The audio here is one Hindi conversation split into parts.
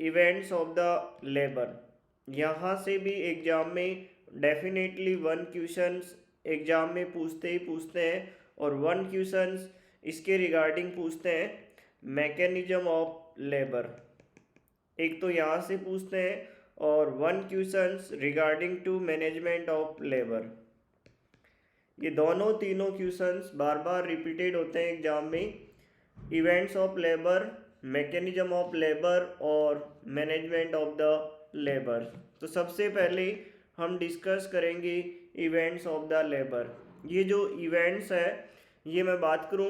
Events of the labour. यहाँ से भी एग्जाम में डेफिनेटली 1 क्वेश्चंस एग्जाम में पूछते ही पूछते हैं, और 1 क्वेश्चंस इसके रिगार्डिंग पूछते हैं मैकेनिज्म ऑफ लेबर। एक तो यहाँ से पूछते हैं और 1 questions regarding to management of labour. ये दोनों तीनों क्वेश्चंस बार बार रिपीटेड होते हैं एग्जाम में, events of labour, mechanism of labour और मैनेजमेंट ऑफ द लेबर। तो सबसे पहले हम डिस्कस करेंगे इवेंट्स ऑफ द लेबर। ये जो इवेंट्स है, ये मैं बात करूँ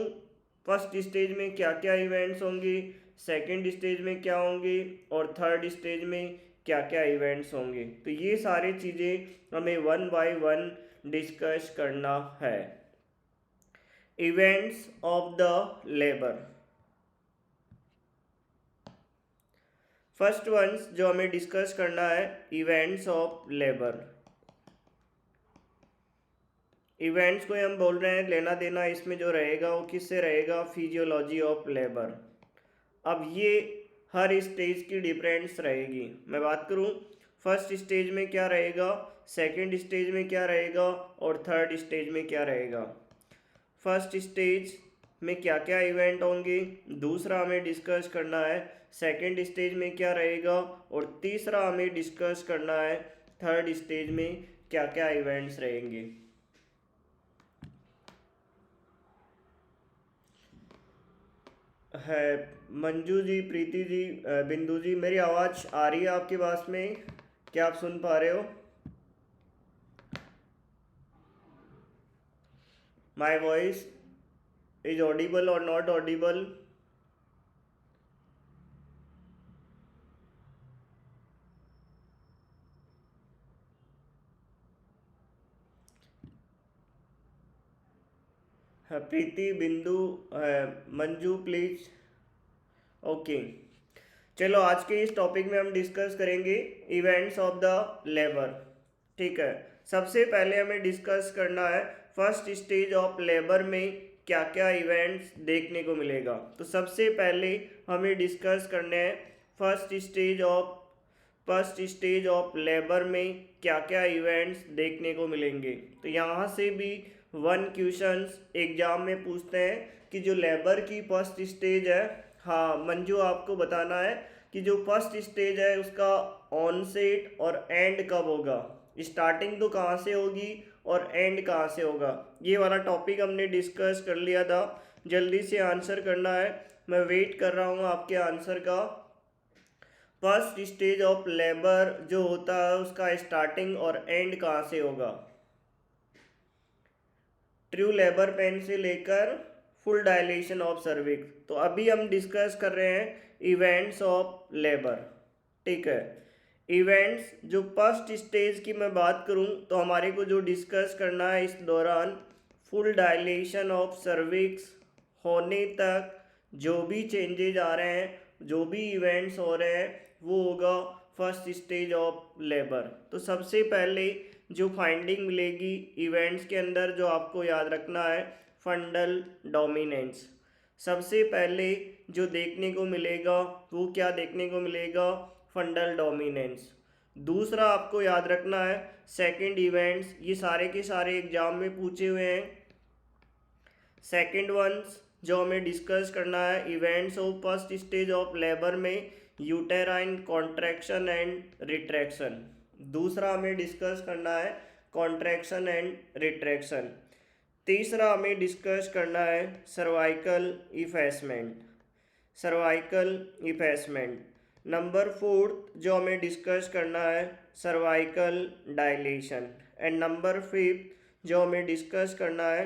फर्स्ट स्टेज में क्या क्या इवेंट्स होंगे, सेकंड स्टेज में क्या होंगे और थर्ड स्टेज में क्या क्या इवेंट्स होंगे, तो ये सारी चीज़ें हमें 1 बाय 1 डिस्कस करना है। Events of the labour, first ones जो हमें डिस्कस करना है, इवेंट्स ऑफ लेबर। इवेंट्स को हम बोल रहे हैं, लेना देना इसमें जो रहेगा वो किससे रहेगा, फिजियोलॉजी ऑफ लेबर। अब ये हर स्टेज की डिफरेंस रहेगी। मैं बात करूँ फर्स्ट स्टेज में क्या रहेगा, सेकंड स्टेज में क्या रहेगा और थर्ड स्टेज में क्या रहेगा। फर्स्ट स्टेज में क्या क्या इवेंट होंगे, दूसरा हमें डिस्कस करना है सेकंड स्टेज में क्या रहेगा, और तीसरा हमें डिस्कस करना है थर्ड स्टेज में क्या क्या इवेंट्स रहेंगे। है मंजू जी, प्रीति जी, बिंदु जी, मेरी आवाज़ आ रही है आपके पास में, क्या आप सुन पा रहे हो? माई वॉइस इज ऑडिबल और नॉट ऑडिबल? प्रीति, बिंदु, मंजू प्लीज। ओके, चलो आज के इस टॉपिक में हम डिस्कस करेंगे इवेंट्स ऑफ द लेबर। ठीक है, सबसे पहले हमें डिस्कस करना है फर्स्ट स्टेज ऑफ लेबर में क्या क्या इवेंट्स देखने को मिलेगा। तो सबसे पहले हमें डिस्कस करने हैं फर्स्ट स्टेज ऑफ लेबर में क्या क्या इवेंट्स देखने को मिलेंगे। तो यहाँ से भी 1 क्वेश्चंस एग्जाम में पूछते हैं कि जो लेबर की फर्स्ट स्टेज है, हाँ मंजू आपको बताना है कि जो फर्स्ट स्टेज है उसका ऑनसेट और एंड कब होगा, स्टार्टिंग तो कहाँ से होगी और एंड कहाँ से होगा। ये वाला टॉपिक हमने डिस्कस कर लिया था, जल्दी से आंसर करना है, मैं वेट कर रहा हूँ आपके आंसर का। फर्स्ट स्टेज ऑफ लेबर जो होता है उसका स्टार्टिंग और एंड कहाँ से होगा, ट्रू लेबर पेन से लेकर फुल डायलेशन ऑफ सर्विक्स। तो अभी हम डिस्कस कर रहे हैं इवेंट्स ऑफ लेबर। ठीक है, इवेंट्स जो फर्स्ट स्टेज की मैं बात करूं तो हमारे को जो डिस्कस करना है इस दौरान, फुल डायलेशन ऑफ सर्विक्स होने तक जो भी चेंजेज आ रहे हैं, जो भी इवेंट्स हो रहे हैं, वो होगा फर्स्ट स्टेज ऑफ लेबर। तो सबसे पहले जो फाइंडिंग मिलेगी इवेंट्स के अंदर, जो आपको याद रखना है, फंडल डोमिनेंस। सबसे पहले जो देखने को मिलेगा वो क्या देखने को मिलेगा, फंडल डोमिनेंस। दूसरा आपको याद रखना है सेकंड इवेंट्स, ये सारे के सारे एग्जाम में पूछे हुए हैं। सेकंड वंस जो हमें डिस्कस करना है events of first stage of labour में, यूटेराइन कॉन्ट्रैक्शन एंड रिट्रैक्शन। दूसरा हमें डिस्कस करना है कॉन्ट्रैक्शन एंड रिट्रैक्शन। तीसरा हमें डिस्कस करना है सर्वाइकल इफेसमेंट। नंबर 4 जो हमें डिस्कस करना है सर्वाइकल डायलेशन। एंड नंबर 5 जो हमें डिस्कस करना है,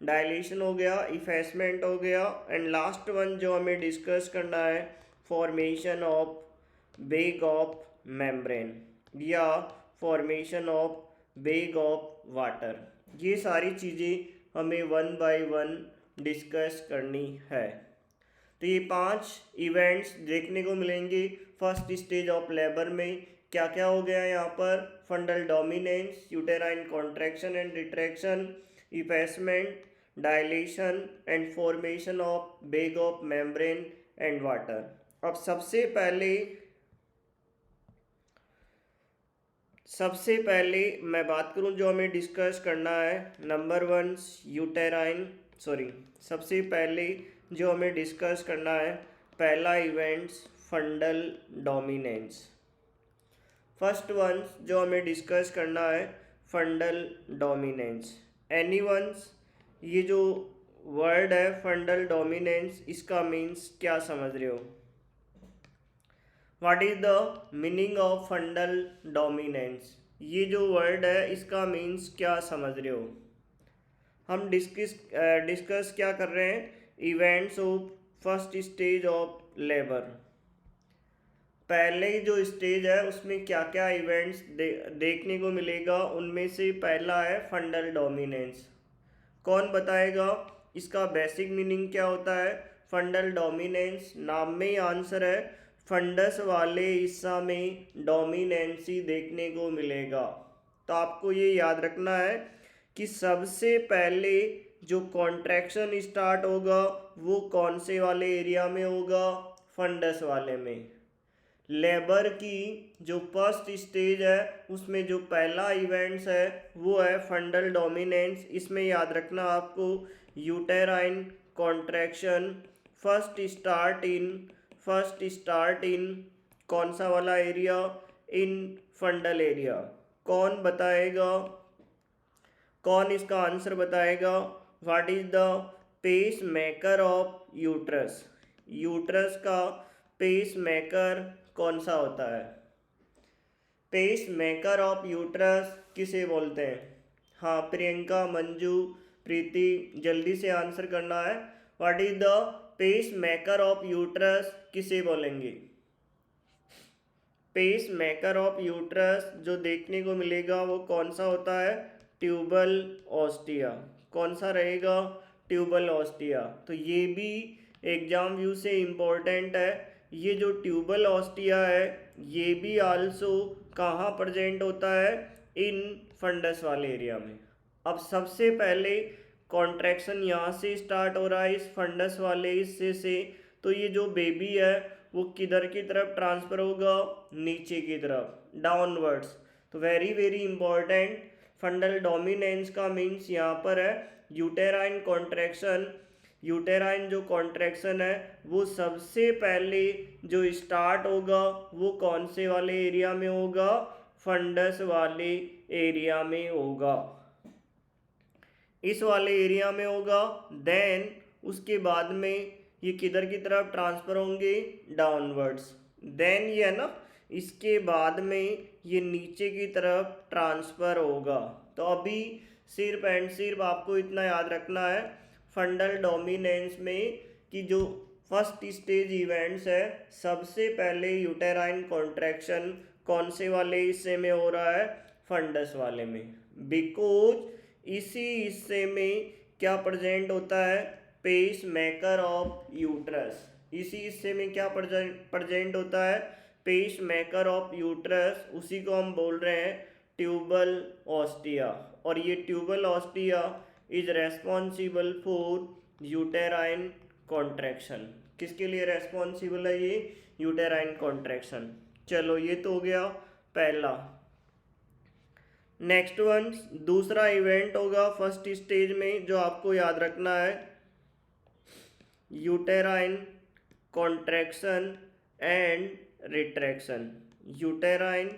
डायलेशन हो गया, इफेसमेंट हो गया, एंड लास्ट वन जो हमें डिस्कस करना है formation of bag of membrane या formation of bag of water. ये सारी चीज़ें हमें 1 बाय 1 डिस्कस करनी है। तो ये 5 इवेंट्स देखने को मिलेंगे फर्स्ट स्टेज ऑफ लेबर में। क्या क्या हो गया यहाँ पर, फंडल dominance, uterine contraction and retraction, effacement, dilation and formation of bag of membrane and water. अब सबसे पहले सबसे पहले मैं बात करूं जो हमें डिस्कस करना है, नंबर 1 यूटेराइन, सबसे पहले जो हमें डिस्कस करना है, पहला इवेंट्स फंडल डोमिनेंस। फर्स्ट वन जो हमें डिस्कस करना है, फंडल डोमिनेंस। एनीवन्स, ये जो वर्ड है फंडल डोमिनेंस, इसका मीन्स क्या समझ रहे हो? What is the meaning of फंडल dominance? ये जो वर्ड है इसका मीन्स क्या समझ रहे हो? हम डिस्कस क्या कर रहे हैं? Events of first stage of labour. पहले जो स्टेज है उसमें क्या क्या इवेंट्स देखने को मिलेगा, उनमें से पहला है फंडल डोमिनेंस। कौन बताएगा इसका बेसिक मीनिंग क्या होता है? फंडल डोमिनेंस, नाम में ही आंसर है, फंडस वाले हिस्सा में डोमिनेंसी देखने को मिलेगा। तो आपको ये याद रखना है कि सबसे पहले जो कॉन्ट्रैक्शन स्टार्ट होगा वो कौन से वाले एरिया में होगा? फंडस वाले में। लेबर की जो फर्स्ट स्टेज है उसमें जो पहला इवेंट्स है वो है फंडल डोमिनेंस। इसमें याद रखना आपको, uterine contraction first start in कौन सा वाला एरिया? इन फंडल एरिया। कौन बताएगा, कौन इसका आंसर बताएगा? What is the pacemaker of uterus? Uterus का पेस मेकर कौन सा होता है? पेस मेकर ऑफ यूट्रस किसे बोलते हैं? हाँ, प्रियंका, मंजू, प्रीति, जल्दी से आंसर करना है। What is the pacemaker of uterus किसे बोलेंगे? पेस मेकर ऑफ यूट्रस जो देखने को मिलेगा वो कौन सा होता है? Tubal ostia. कौन सा रहेगा? Tubal ostia. तो ये भी एग्जाम व्यू से इम्पोर्टेंट है। ये जो ट्यूबल ऑस्टिया है ये भी आल्सो कहाँ प्रेजेंट होता है? इन फंडस वाले एरिया में। अब सबसे पहले कॉन्ट्रैक्शन यहाँ से स्टार्ट हो रहा है, इस फंडस वाले हिस्से से। तो ये जो बेबी है वो किधर की तरफ ट्रांसफ़र होगा? नीचे की तरफ, डाउनवर्ड्स। तो वेरी वेरी इंपॉर्टेंट, फंडल डोमिनेंस का मीन्स यहाँ पर है यूटेराइन कॉन्ट्रैक्शन। यूटेराइन जो कॉन्ट्रैक्शन है वो सबसे पहले जो स्टार्ट होगा वो कौन से वाले एरिया में होगा? फंडस वाले एरिया में होगा, इस वाले एरिया में होगा। देन उसके बाद में ये किधर की तरफ ट्रांसफ़र होंगे? डाउनवर्ड्स। देन ये है ना, इसके बाद में ये नीचे की तरफ ट्रांसफ़र होगा। तो अभी सिर्फ एंड सिर्फ आपको इतना याद रखना है फंडल डोमिनेंस में कि जो फर्स्ट स्टेज इवेंट्स है सबसे पहले यूटेराइन कॉन्ट्रैक्शन कौन से वाले हिस्से में हो रहा है? फंडस वाले में। बिकॉज इसी हिस्से में क्या प्रेजेंट होता है? Pacemaker of uterus. इसी हिस्से में क्या प्रेजेंट होता है? Pacemaker of uterus. उसी को हम बोल रहे हैं ट्यूबल ऑस्टिया। और ये tubal ostia is responsible for uterine contraction. किसके लिए रेस्पॉन्सिबल है ये? Uterine contraction. चलो ये तो हो गया पहला। नेक्स्ट वन, दूसरा इवेंट होगा फर्स्ट स्टेज में जो आपको याद रखना है, uterine contraction and retraction. Uterine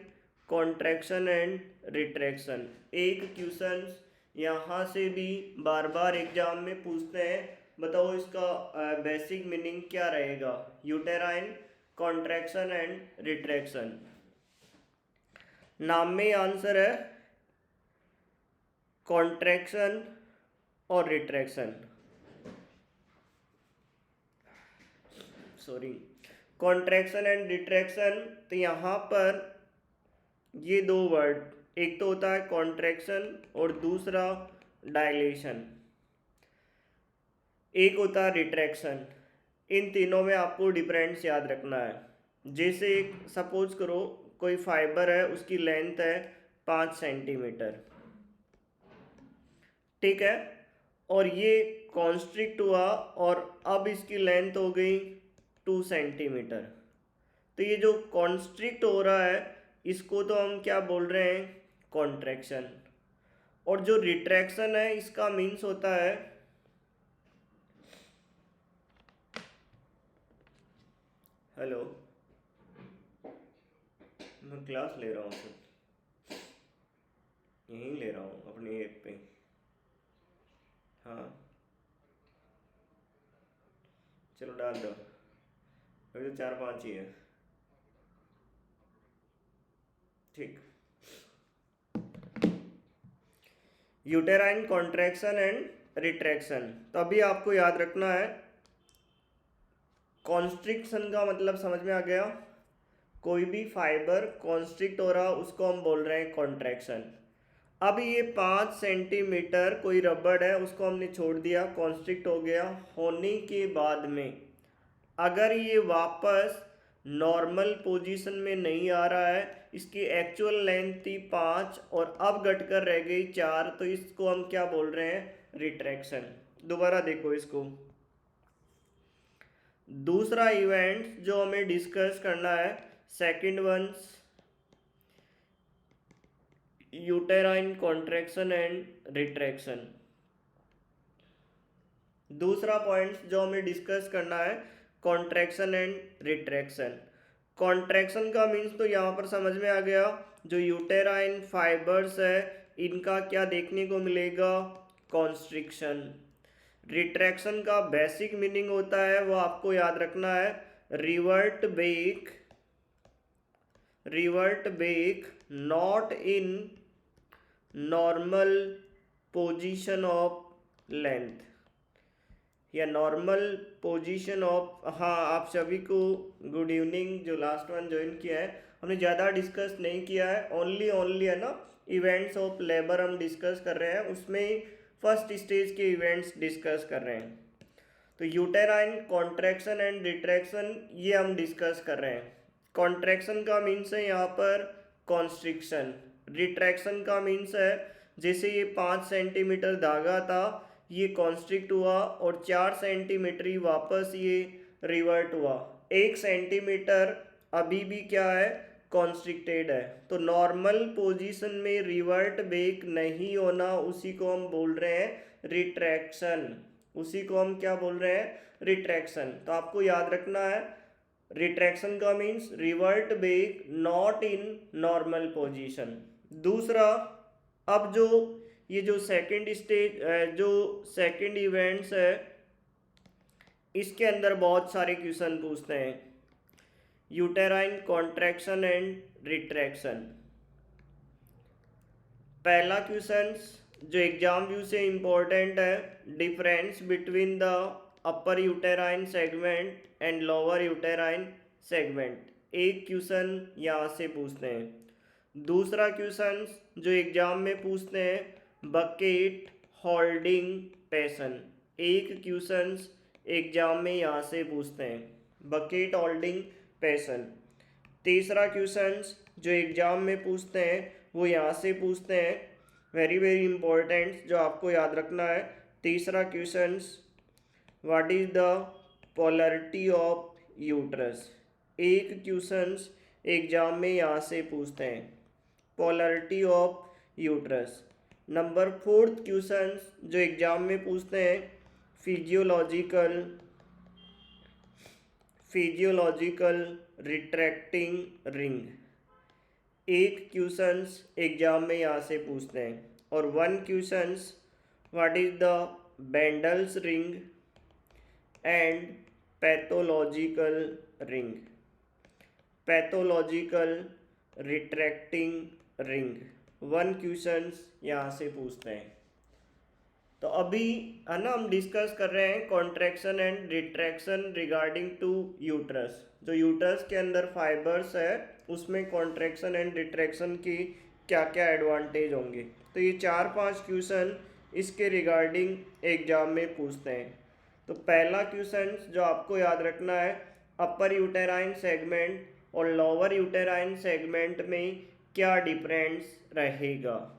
contraction and retraction. एक क्वेश्चन यहाँ से भी बार बार एग्जाम में पूछते हैं, बताओ इसका बेसिक मीनिंग क्या रहेगा? Uterine contraction and retraction. नाम में आंसर है कॉन्ट्रैक्शन और रिट्रैक्शन। Contraction and retraction. तो यहाँ पर ये दो वर्ड, एक तो होता है कॉन्ट्रैक्शन और दूसरा डायलेशन, एक होता है रिट्रैक्शन। इन तीनों में आपको डिफरेंस याद रखना है। जैसे सपोज करो कोई फाइबर है, उसकी लेंथ है 5 सेंटीमीटर, ठीक है, और ये कॉन्स्ट्रिक्ट हुआ और अब इसकी लेंथ हो गई 2 सेंटीमीटर। तो ये जो कॉन्स्ट्रिक्ट हो रहा है इसको तो हम क्या बोल रहे हैं, कॉन्ट्रैक्शन। और जो रिट्रैक्शन है इसका मीन्स होता है, हेलो मैं क्लास ले रहा हूँ सर, यहीं ले रहा हूँ अपनी ऐप पे। हाँ चलो डाल दो, अभी तो 4-5 ही है। ठीक, यूटेराइन कॉन्ट्रैक्शन एंड रिट्रैक्शन। तो अभी आपको याद रखना है, कॉन्स्ट्रिक्शन का मतलब समझ में आ गया, कोई भी फाइबर कॉन्स्ट्रिक्ट हो रहा उसको हम बोल रहे हैं कॉन्ट्रैक्शन। अब ये 5 सेंटीमीटर कोई रबड़ है, उसको हमने छोड़ दिया, कॉन्स्ट्रिक्ट हो गया। होने के बाद में अगर ये वापस नॉर्मल पोजीशन में नहीं आ रहा है, इसकी एक्चुअल लेंथ थी 5 और अब घटकर रह गई 4, तो इसको हम क्या बोल रहे हैं, रिट्रैक्शन। दोबारा देखो इसको, दूसरा इवेंट जो हमें डिस्कस करना है, second once uterine contraction and retraction. दूसरा पॉइंट जो हमें डिस्कस करना है, कॉन्ट्रैक्शन एंड रिट्रैक्शन। कॉन्ट्रैक्शन का मीन्स तो यहाँ पर समझ में आ गया, जो यूटेराइन फाइबर्स है इनका क्या देखने को मिलेगा, कॉन्स्ट्रिक्शन। रिट्रैक्शन का बेसिक मीनिंग होता है, वो आपको याद रखना है, revert back not in normal position of length, या नॉर्मल पोजीशन ऑफ। हाँ आप सभी को गुड इवनिंग, जो लास्ट वन ज्वाइन किया है। हमने ज़्यादा डिस्कस नहीं किया है, ओनली है ना, इवेंट्स ऑफ लेबर हम डिस्कस कर रहे हैं, उसमें फर्स्ट स्टेज के इवेंट्स डिस्कस कर रहे हैं। तो यूटेराइन कॉन्ट्रैक्शन एंड रिट्रैक्शन ये हम डिस्कस कर रहे हैं। कॉन्ट्रैक्शन का मीन्स है यहाँ पर कॉन्स्ट्रिक्शन, रिट्रैक्शन का मीन्स है जैसे ये 5 सेंटीमीटर धागा था, ये कॉन्स्ट्रिक्ट हुआ और 4 सेंटीमीटर ही वापस ये रिवर्ट हुआ, 1 सेंटीमीटर अभी भी क्या है, कॉन्स्ट्रिक्टेड है। तो नॉर्मल पोजीशन में रिवर्ट बैक नहीं होना, उसी को हम बोल रहे हैं रिट्रैक्शन, उसी को हम क्या बोल रहे हैं, रिट्रैक्शन। तो आपको याद रखना है, रिट्रैक्शन का means revert back not in normal position. दूसरा, अब जो ये जो सेकंड स्टेज, जो सेकंड इवेंट्स है, इसके अंदर बहुत सारे क्वेश्चन पूछते हैं, यूटेराइन कॉन्ट्रैक्शन एंड रिट्रैक्शन। पहला क्वेश्चन जो एग्जाम व्यू से इम्पोर्टेंट है, difference between the upper uterine segment and lower uterine segment, एक क्वेश्चन यहाँ से पूछते हैं। दूसरा क्वेश्चन जो एग्जाम में पूछते हैं, बकेट होल्डिंग पैसन, एक क्वेश्चन एग्जाम में यहाँ से पूछते हैं, बकेट होल्डिंग पैसन। तीसरा क्वेश्चन जो एग्जाम में पूछते हैं वो यहाँ से पूछते हैं, वेरी वेरी इंपॉर्टेंट, जो आपको याद रखना है। तीसरा question, what is the polarity of uterus, एक क्वेश्चन एग्जाम में यहाँ से पूछते हैं, polarity of uterus. Number 4th question जो एग्जाम में पूछते हैं, फिजियोलॉजिकल रिट्रैक्टिंग रिंग, एक क्वेश्चन एग्जाम में यहाँ से पूछते हैं। और 1 question, what is the Bandl's ring and pathological ring, pathological retracting ring, 1 question यहाँ से पूछते हैं। तो अभी है ना, हम डिस्कस कर रहे हैं contraction and retraction regarding to uterus. जो यूट्रस के अंदर फाइबर्स है उसमें कॉन्ट्रैक्शन एंड रिट्रैक्शन की क्या क्या एडवांटेज होंगे। तो ये 4-5 क्वेश्चन इसके रिगार्डिंग एग्जाम में पूछते हैं। तो पहला क्वेश्चन जो आपको याद रखना है, अपर यूटेराइन सेगमेंट और लोअर यूटेराइन सेगमेंट में क्या डिफरेंस रहेगा।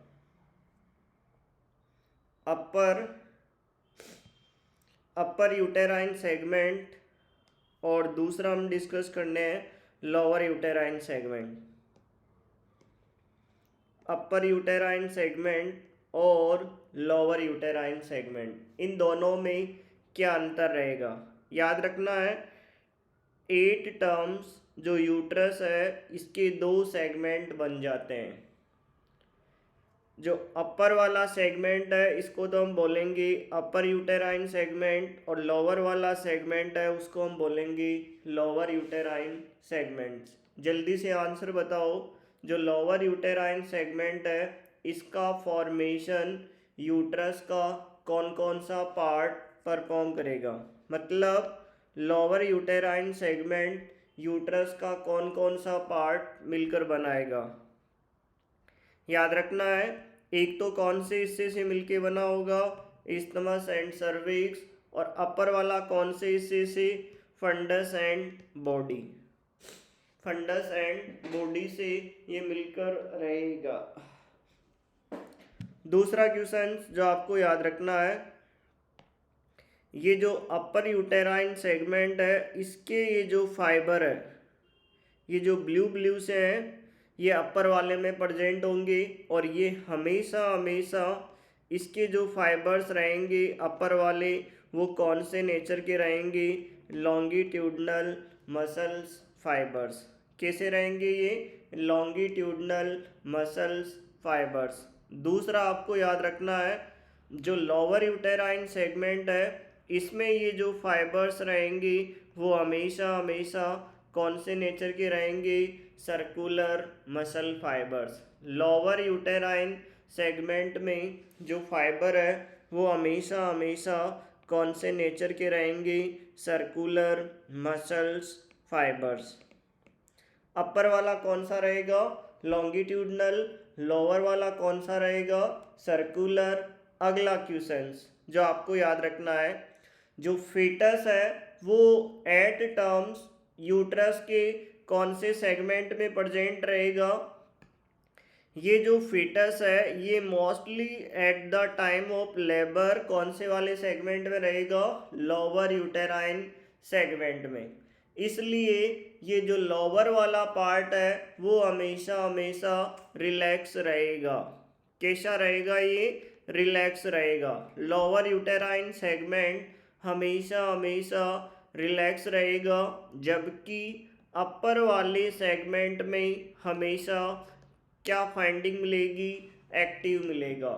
अपर यूटेराइन सेगमेंट और दूसरा हम डिस्कस करने हैं लोअर यूटेराइन सेगमेंट। अपर यूटेराइन सेगमेंट और लोअर यूटेराइन सेगमेंट, इन दोनों में क्या अंतर रहेगा? याद रखना है 8 टर्म्स जो यूट्रस है इसके 2 सेगमेंट बन जाते हैं। जो अपर वाला सेगमेंट है इसको तो हम बोलेंगे अपर यूटेराइन सेगमेंट, और लोअर वाला सेगमेंट है उसको हम बोलेंगे लोअर यूटेराइन सेगमेंट्स। जल्दी से आंसर बताओ। जो लोअर यूटेराइन सेगमेंट है इसका फॉर्मेशन यूट्रस का कौन कौन सा पार्ट परफॉर्म करेगा? मतलब लोअर यूटेराइन सेगमेंट यूट्रस का कौन कौन सा पार्ट मिलकर बनाएगा? याद रखना है एक तो कौन से हिस्से से मिलके बना होगा? Isthmus and cervix. और अपर वाला कौन से हिस्से से? Fundus and body. Fundus and body से ये मिलकर रहेगा। दूसरा क्वेश्चन जो आपको याद रखना है, ये जो अपर यूटेराइन सेगमेंट है इसके ये जो फाइबर है, ये जो ब्लू ब्लू से हैं, ये अपर वाले में प्रेजेंट होंगे और ये हमेशा हमेशा इसके जो फाइबर्स रहेंगे अपर वाले वो कौन से नेचर के रहेंगे? Longitudinal muscles fibres. कैसे रहेंगे ये? Longitudinal muscles fibres. दूसरा आपको याद रखना है जो लोअर यूटेराइन सेगमेंट है इसमें ये जो फाइबर्स रहेंगे वो हमेशा हमेशा कौन से नेचर के रहेंगे? Circular muscle fibres. Lower uterine segment में जो फाइबर है वो हमेशा हमेशा कौन से नेचर के रहेंगे? Circular muscles fibres. अपर वाला कौन सा रहेगा? लॉन्गिट्यूडनल। लोअर वाला कौन सा रहेगा? सर्कुलर। अगला क्वेश्चन जो आपको याद रखना है, जो फीटस है वो एट टर्म्स यूट्रस के कौन से सेगमेंट में प्रेजेंट रहेगा? ये जो फीटस है ये mostly at the time of labour कौन से वाले सेगमेंट में रहेगा? लोअर यूटेराइन सेगमेंट में। इसलिए ये जो लोअर वाला पार्ट है वो हमेशा हमेशा रिलैक्स रहेगा। कैसा रहेगा? ये रिलैक्स रहेगा। लोअर यूटेराइन सेगमेंट हमेशा हमेशा रिलैक्स रहेगा, जबकि अपर वाले सेगमेंट में हमेशा क्या फाइंडिंग मिलेगी? एक्टिव मिलेगा।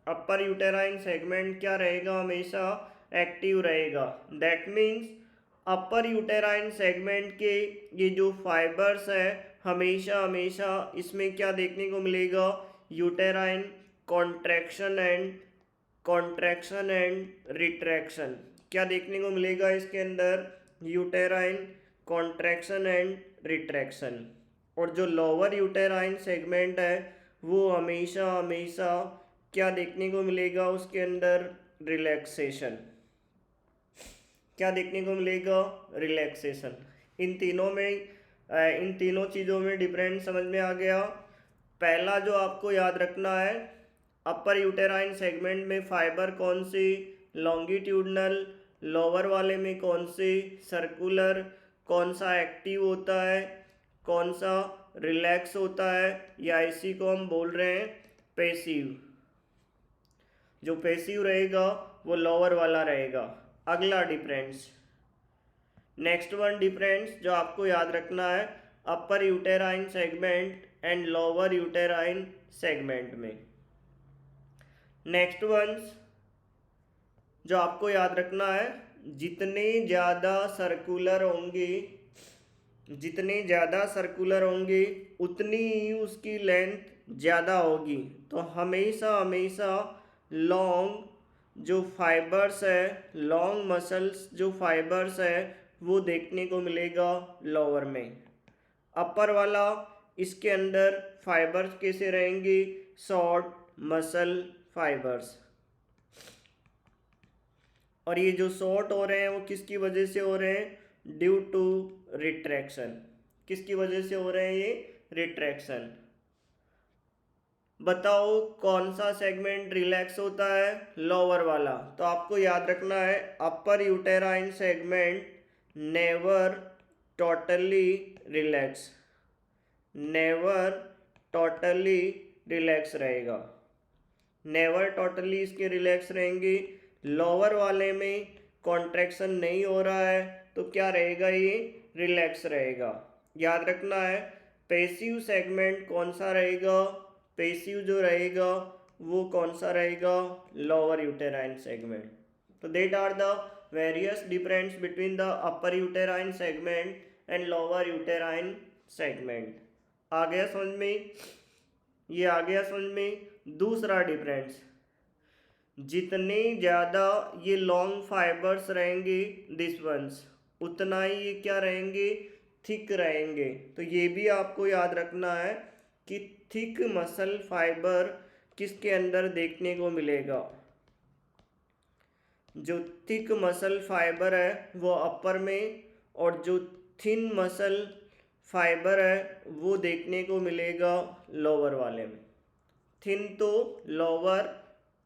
अपर यूटेराइन सेगमेंट क्या रहेगा? हमेशा एक्टिव रहेगा। That means upper uterine segment के ये जो फाइबर्स है हमेशा हमेशा इसमें क्या देखने को मिलेगा? Uterine contraction and retraction. क्या देखने को मिलेगा इसके अंदर? Uterine contraction and retraction. और जो लोअर यूटेराइन सेगमेंट है वो हमेशा हमेशा क्या देखने को मिलेगा उसके अंदर? रिलैक्सेशन। क्या देखने को मिलेगा? रिलैक्सेशन। इन तीनों चीज़ों में डिफरेंस समझ में आ गया। पहला जो आपको याद रखना है, अपर यूटेराइन सेगमेंट में फाइबर कौन सी? लॉन्गिट्यूडनल। लोअर वाले में कौन सी? सर्कुलर। कौन सा एक्टिव होता है, कौन सा रिलैक्स होता है, या इसी को हम बोल रहे हैं पैसिव। जो पैसिव रहेगा वो लोअर वाला रहेगा। अगला डिफरेंस, नेक्स्ट वन डिफरेंस जो आपको याद रखना है, upper uterine segment and lower uterine segment में। नेक्स्ट वंस जो आपको याद रखना है, जितने ज़्यादा सर्कुलर होंगे उतनी ही उसकी लेंथ ज़्यादा होगी। तो हमेशा हमेशा लॉन्ग जो फाइबर्स है, लॉन्ग मसल्स जो फाइबर्स है वो देखने को मिलेगा लोअर में। अपर वाला इसके अंदर फाइबर्स कैसे रहेंगे? Short muscle fibres. और ये जो शॉर्ट हो रहे हैं वो किसकी वजह से हो रहे हैं? Due to retraction. किसकी वजह से हो रहे हैं ये? रिट्रैक्शन। बताओ कौन सा सेगमेंट रिलैक्स होता है? लोअर वाला। तो आपको याद रखना है upper uterine segment never totally relax. Never totally relax रहेगा, नेवर टोटली इसके रिलैक्स रहेंगे। लोअर वाले में कॉन्ट्रैक्शन नहीं हो रहा है तो क्या रहेगा, ये रिलैक्स रहेगा। याद रखना है पैसिव सेगमेंट कौन सा रहेगा, पैसिव जो रहेगा वो कौन सा रहेगा, लोअर यूटेराइन सेगमेंट। तो that are the various difference between the upper uterine segment and lower uterine segment. आ गया समझ में, ये आ गया समझ में। दूसरा डिफरेंस, जितने ज़्यादा ये लॉन्ग फाइबर्स रहेंगे दिस वंस, उतना ही ये क्या रहेंगे, थिक रहेंगे। तो ये भी आपको याद रखना है कि थिक मसल फाइबर किसके अंदर देखने को मिलेगा, जो थिक मसल फाइबर है वो अपर में, और जो थिन मसल फाइबर है वो देखने को मिलेगा लोअर वाले में। थिन तो लोअर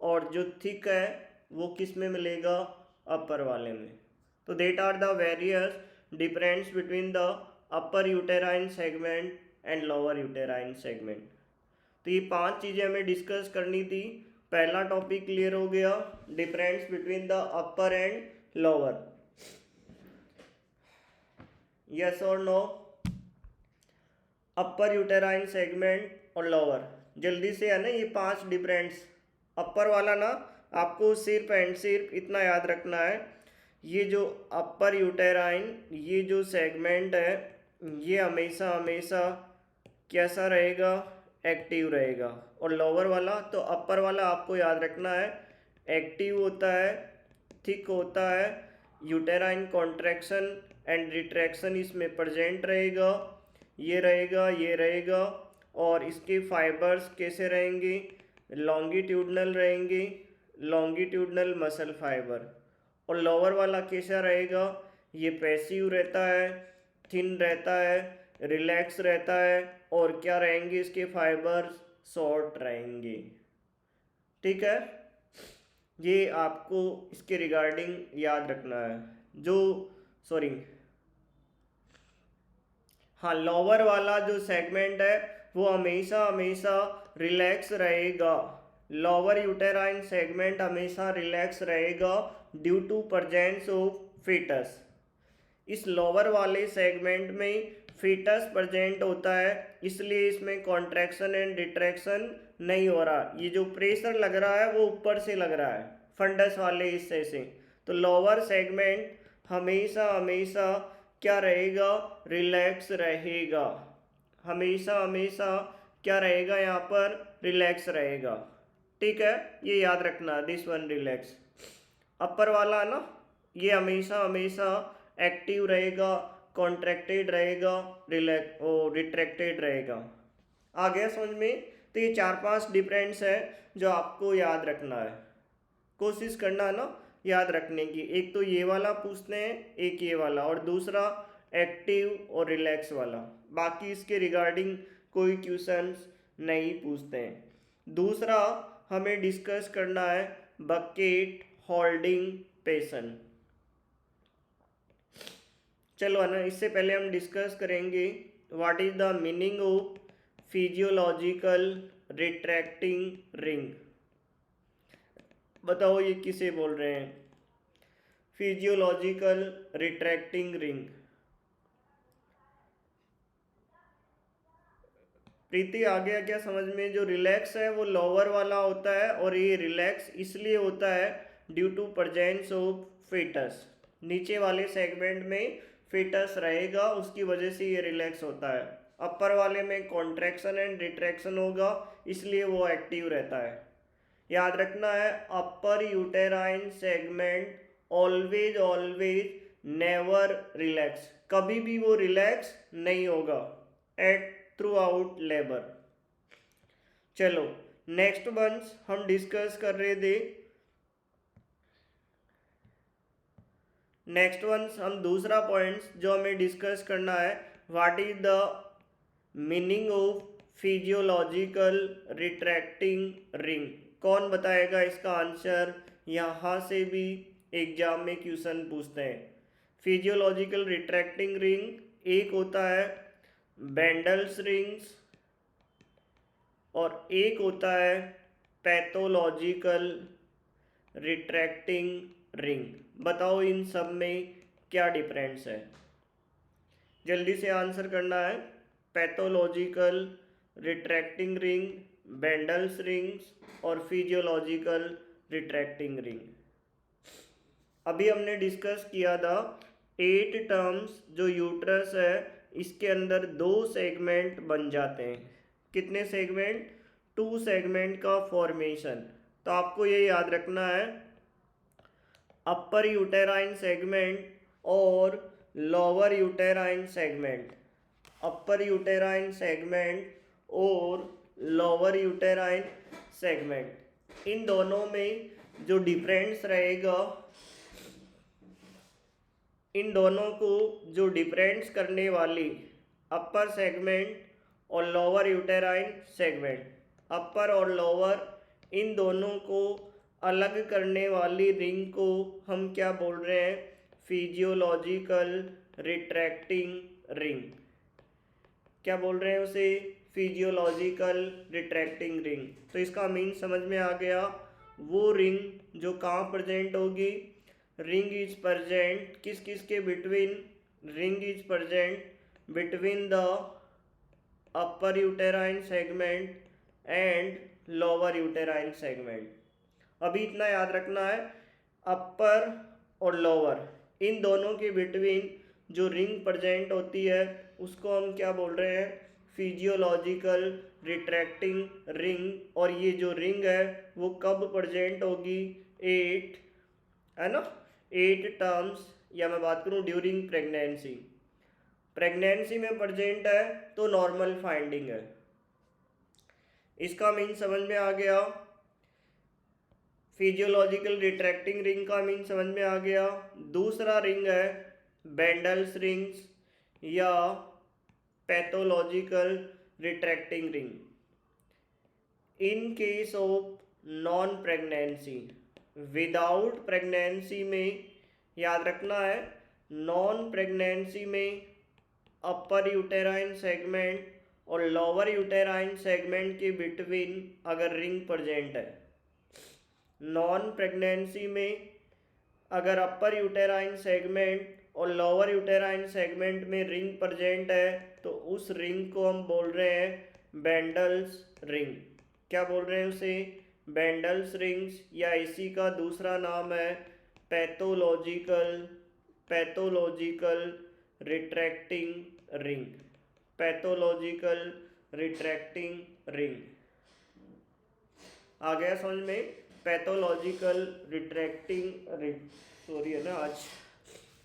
और जो थिक है वो किस में मिलेगा, अपर वाले में। तो that are the various difference between the upper uterine segment and lower uterine segment. तो ये 5 चीज़ें हमें डिस्कस करनी थी। पहला टॉपिक क्लियर हो गया, difference between the upper and lower, yes और नो। अपर यूटेराइन सेगमेंट और लोअर, जल्दी से है ना ये 5 डिफरेंस। अपर वाला ना आपको सिर्फ एंड सिर्फ इतना याद रखना है, ये जो अपर यूटेराइन ये जो सेगमेंट है ये हमेशा हमेशा कैसा रहेगा, एक्टिव रहेगा। और लोअर वाला, तो अपर वाला आपको याद रखना है एक्टिव होता है, थिक होता है, यूटेराइन कॉन्ट्रैक्शन एंड रिट्रैक्शन इसमें प्रेजेंट रहेगा, ये रहेगा, ये रहेगा। और इसके फाइबर्स कैसे रहेंगे, लॉन्गिट्यूडनल रहेंगे, लॉन्गिट्यूडनल मसल फाइबर। और लोअर वाला कैसा रहेगा, ये पैसिव रहता है, थिन रहता है, रिलैक्स रहता है, और क्या रहेंगे इसके फाइबर्स, शॉर्ट रहेंगे। ठीक है, ये आपको इसके रिगार्डिंग याद रखना है। जो सॉरी हाँ, लोअर वाला जो सेगमेंट है वो हमेशा हमेशा रिलैक्स रहेगा, लोअर यूटेराइन सेगमेंट हमेशा रिलैक्स रहेगा due to presence of foetus. इस लोअर वाले सेगमेंट में फीटस प्रेजेंट होता है, इसलिए इसमें कॉन्ट्रैक्शन एंड रिट्रैक्शन नहीं हो रहा। ये जो प्रेशर लग रहा है वो ऊपर से लग रहा है, फंडस वाले हिस्से से। तो लोअर सेगमेंट हमेशा हमेशा क्या रहेगा, रिलैक्स रहेगा, हमेशा हमेशा क्या रहेगा, यहाँ पर रिलैक्स रहेगा। ठीक है, ये याद रखना, दिस वन रिलैक्स। अपर वाला ना ये हमेशा हमेशा एक्टिव रहेगा, कॉन्ट्रैक्टेड रहेगा, रिलैक्स और रिट्रैक्टेड रहेगा। आ गया समझ में। तो ये 4-5 डिफरेंस है जो आपको याद रखना है, कोशिश करना है ना याद रखने की। एक तो ये वाला पूछते हैं, एक ये वाला, और दूसरा एक्टिव और रिलैक्स वाला। बाकी इसके रिगार्डिंग कोई क्वेश्चंस नहीं पूछते हैं। दूसरा हमें डिस्कस करना है बकेट होल्डिंग पेशन। चलो है ना, इससे पहले हम डिस्कस करेंगे what is the meaning of physiological retracting ring. बताओ ये किसे बोल रहे हैं, फिजियोलॉजिकल रिट्रैक्टिंग रिंग। प्रीति आ गया क्या समझ में। जो रिलैक्स है वो लोअर वाला होता है, और ये रिलैक्स इसलिए होता है due to presence of foetus. नीचे वाले सेगमेंट में फीटस रहेगा, उसकी वजह से ये रिलैक्स होता है। अपर वाले में कॉन्ट्रैक्शन एंड रिट्रैक्शन होगा, इसलिए वो एक्टिव रहता है। याद रखना है upper uterine segment always always never relax, कभी भी वो रिलैक्स नहीं होगा एट थ्रू आउट लेबर। चलो नेक्स्ट वंस हम डिस्कस कर रहे थे, नेक्स्ट वंस हम दूसरा पॉइंट्स जो हमें डिस्कस करना है, what is the meaning of physiological retracting ring. कौन बताएगा इसका आंसर, यहाँ से भी एग्जाम में क्वेश्चन पूछते हैं। फिजियोलॉजिकल रिट्रैक्टिंग रिंग एक होता है बेंडल्स रिंग्स, और एक होता है पैथोलॉजिकल रिट्रैक्टिंग रिंग। बताओ इन सब में क्या डिफरेंस है, जल्दी से आंसर करना है। पैथोलॉजिकल रिट्रैक्टिंग रिंग, बेंडल्स रिंग्स और फिजियोलॉजिकल रिट्रैक्टिंग रिंग। अभी हमने डिस्कस किया था 8 टर्म्स जो यूट्रस है इसके अंदर 2 सेगमेंट बन जाते हैं। कितने सेगमेंट? 2 सेगमेंट का फॉर्मेशन। तो आपको ये याद रखना है, अपर यूटेराइन सेगमेंट और लोअर यूटेराइन सेगमेंट। अपर यूटेराइन सेगमेंट और लोअर यूटेराइन सेगमेंट, इन दोनों में जो डिफरेंस रहेगा, इन दोनों को जो डिफरेंस करने वाली अपर सेगमेंट और लोअर यूटेराइन सेगमेंट, अपर और लोअर, इन दोनों को अलग करने वाली रिंग को हम क्या बोल रहे हैं? Physiological retracting ring. क्या बोल रहे हैं उसे? Physiological retracting ring. तो इसका मीन समझ में आ गया। वो रिंग जो कहाँ प्रेजेंट होगी? रिंग इज प्रेजेंट किस किस के between? Ring is present between the upper uterine segment and lower uterine segment. अभी इतना याद रखना है, अपर और लोअर इन दोनों के बिटवीन जो रिंग प्रेजेंट होती है उसको हम क्या बोल रहे हैं? Physiological retracting ring. और ये जो रिंग है वो कब प्रेजेंट होगी? 8 है ना, 8 टर्म्स, या मैं बात करूँ ड्यूरिंग प्रेगनेंसी। प्रेगनेंसी में प्रेजेंट है तो नॉर्मल फाइंडिंग है। इसका मीन समझ में आ गया। फिजियोलॉजिकल रिट्रैक्टिंग रिंग का मीन समझ में आ गया। दूसरा रिंग है बेंडल्स रिंग्स या pathological retracting ring. In case of non pregnancy, without pregnancy में याद रखना है, नॉन प्रेगनेंसी में अपर यूटेराइन सेगमेंट और लोअर यूटेराइन सेगमेंट के बिटवीन अगर रिंग प्रेजेंट है, नॉन प्रेगनेंसी में अगर अपर यूटेराइन सेगमेंट और लोअर यूटेराइन सेगमेंट में रिंग प्रेजेंट है तो उस रिंग को हम बोल रहे हैं बेंडल्स रिंग। क्या बोल रहे हैं उसे? बेंडल्स रिंग्स, या इसी का दूसरा नाम है pathological retracting ring. Pathological retracting ring आ गया समझ में? Pathological retracting ring. सॉरी है ना, आज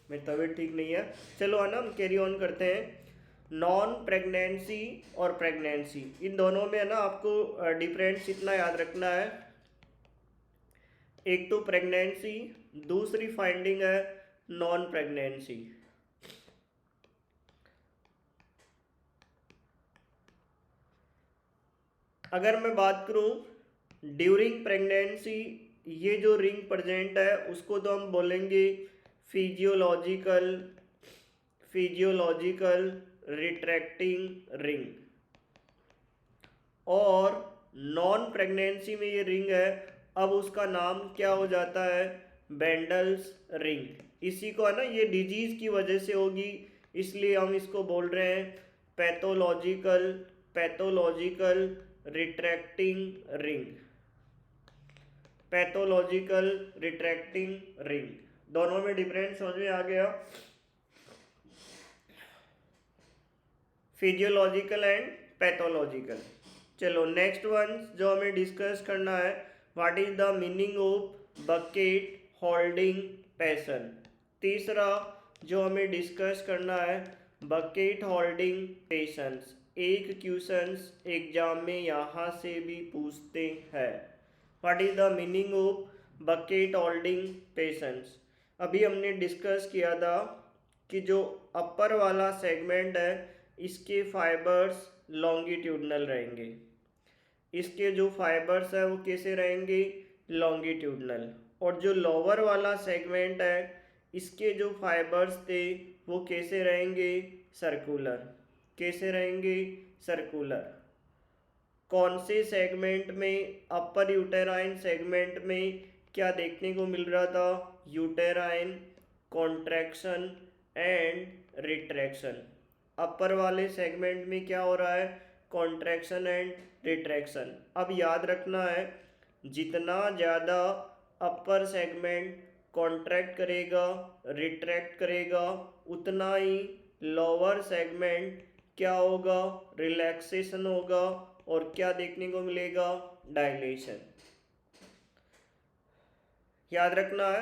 मेरी तबीयत ठीक नहीं है। चलो है ना, हम कैरी ऑन करते हैं। नॉन प्रेगनेंसी और प्रेगनेंसी, इन दोनों में है ना आपको डिफरेंस इतना याद रखना है, एक तो प्रेगनेंसी, दूसरी फाइंडिंग है नॉन प्रेगनेंसी। अगर मैं बात करूं ड्यूरिंग प्रेगनेंसी, ये जो रिंग प्रेजेंट है उसको तो हम बोलेंगे फिजियोलॉजिकल रिट्रैक्टिंग रिंग। और नॉन प्रेगनेंसी में ये रिंग है, अब उसका नाम क्या हो जाता है? बेंडल्स रिंग। इसी को है ना, ये डिजीज की वजह से होगी इसलिए हम इसको बोल रहे हैं pathological retracting ring. Pathological retracting ring, दोनों में डिफरेंस समझ में आ गया। Physiological and pathological. चलो नेक्स्ट वन जो हमें डिस्कस करना है, what is the meaning of bucket holding patient. तीसरा जो हमें डिस्कस करना है, बकेट होल्डिंग पेशेंट्स। एक क्वेश्चंस एग्जाम में यहाँ से भी पूछते हैं, what is the meaning of bucket holding patients. अभी हमने डिस्कस किया था कि जो अपर वाला सेगमेंट है इसके फाइबर्स लॉन्गिट्यूडनल रहेंगे, इसके जो फाइबर्स है वो कैसे रहेंगे? लॉन्गिट्यूडनल। और जो लोअर वाला सेगमेंट है इसके जो फाइबर्स थे वो कैसे रहेंगे? सर्कुलर। कैसे रहेंगे? सर्कुलर। कौन से सेगमेंट में, अपर यूटेराइन सेगमेंट में क्या देखने को मिल रहा था, यूटेराइन कॉन्ट्रैक्शन एंड रिट्रैक्शन। अपर वाले सेगमेंट में क्या हो रहा है, कॉन्ट्रैक्शन एंड रिट्रैक्शन। अब याद रखना है, जितना ज़्यादा अपर सेगमेंट कॉन्ट्रैक्ट करेगा, रिट्रैक्ट करेगा, उतना ही लोअर सेगमेंट क्या होगा, रिलैक्सेशन होगा और क्या देखने को मिलेगा, डायलेशन। याद रखना है,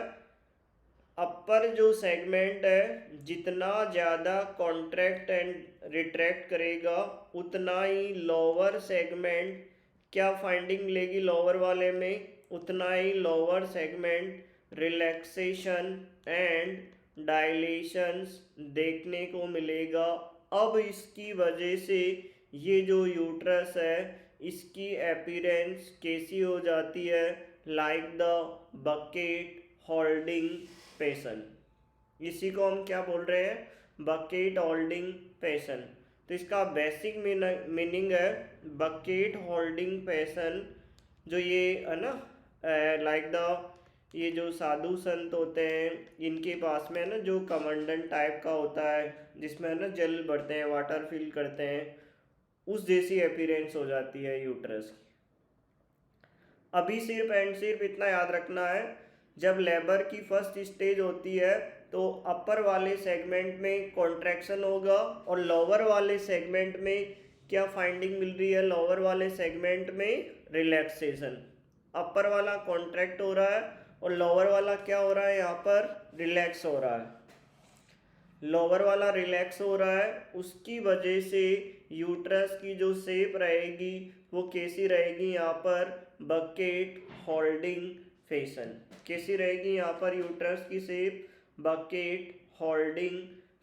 अपर जो सेगमेंट है जितना ज़्यादा कॉन्ट्रैक्ट एंड रिट्रैक्ट करेगा, उतना ही लोअर सेगमेंट क्या फाइंडिंग मिलेगी, लोअर वाले में उतना ही लोअर सेगमेंट रिलैक्सेशन एंड डायलेशंस देखने को मिलेगा। अब इसकी वजह से ये जो यूट्रस है इसकी अपीयरेंस कैसी हो जाती है, लाइक द बकेट होल्डिंग पेशन। इसी को हम क्या बोल रहे हैं, बकेट होल्डिंग पेशन। तो इसका बेसिक मीनिंग है बकेट होल्डिंग पेशन। जो ये है ना, लाइक द, ये जो साधु संत होते हैं इनके पास में है ना जो कमंडल टाइप का होता है जिसमें है ना जल भरते हैं, वाटर फिल करते हैं, उस जैसी अपीयरेंस हो जाती है यूट्रस की। अभी सिर्फ एंड सिर्फ इतना याद रखना है, जब लेबर की फर्स्ट स्टेज होती है तो अपर वाले सेगमेंट में कॉन्ट्रैक्शन होगा और लोअर वाले सेगमेंट में क्या फाइंडिंग मिल रही है, लोअर वाले सेगमेंट में रिलैक्सेशन। अपर वाला कॉन्ट्रैक्ट हो रहा है और लोअर वाला क्या हो रहा है, यहाँ पर रिलैक्स हो रहा है। लोअर वाला रिलैक्स हो रहा है, उसकी वजह से यूट्रस की जो शेप रहेगी वो कैसी रहेगी, यहाँ पर बकेट होल्डिंग फैशन। कैसी रहेगी यहाँ पर यूट्रस की शेप, बकेट होल्डिंग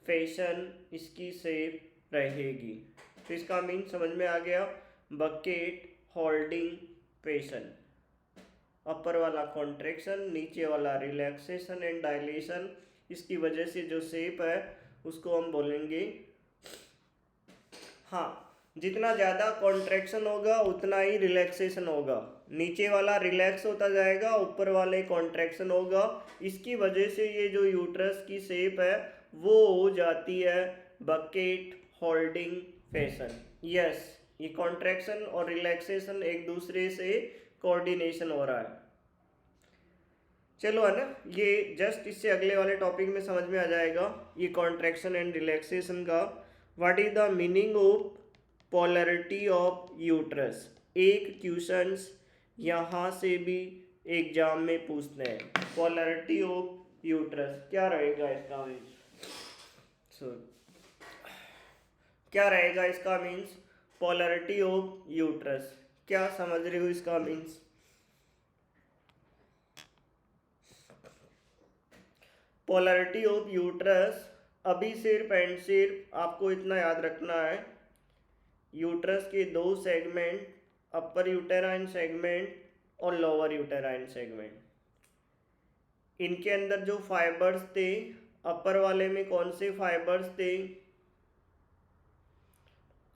फैशन इसकी शेप रहेगी। तो इसका मीन समझ में आ गया, बकेट होल्डिंग फैशन। अपर वाला कॉन्ट्रैक्शन, नीचे वाला रिलैक्सेशन एंड डायलेशन, इसकी वजह से जो शेप है उसको हम बोलेंगे, हाँ, जितना ज़्यादा कॉन्ट्रैक्शन होगा उतना ही रिलैक्सेशन होगा। नीचे वाला रिलैक्स होता जाएगा, ऊपर वाले कॉन्ट्रैक्शन होगा। इसकी वजह से ये जो यूट्रस की शेप है वो हो जाती है बकेट होल्डिंग फैशन। यस, ये कॉन्ट्रैक्शन और रिलैक्सेशन एक दूसरे से कोऑर्डिनेशन हो रहा है। चलो है ना, ये जस्ट इससे अगले वाले टॉपिक में समझ में आ जाएगा ये कॉन्ट्रैक्शन एंड रिलैक्सेशन का। What is the meaning of polarity of uterus. एक क्वेश्चंस यहाँ से भी एग्जाम में पूछते हैं, पोलैरिटी ऑफ यूट्रस क्या रहेगा इसका मीन्स, क्या रहेगा इसका मीन्स, पोलैरिटी ऑफ यूट्रस क्या समझ रहे हो इसका मीन्स। पोलैरिटी ऑफ यूट्रस, अभी सिर्फ एंड सिर्फ आपको इतना याद रखना है, यूट्रस के दो सेगमेंट, अपर यूटेराइन सेगमेंट और लोअर यूटेराइन सेगमेंट, इनके अंदर जो फाइबर्स थे, अपर वाले में कौन से फाइबर्स थे,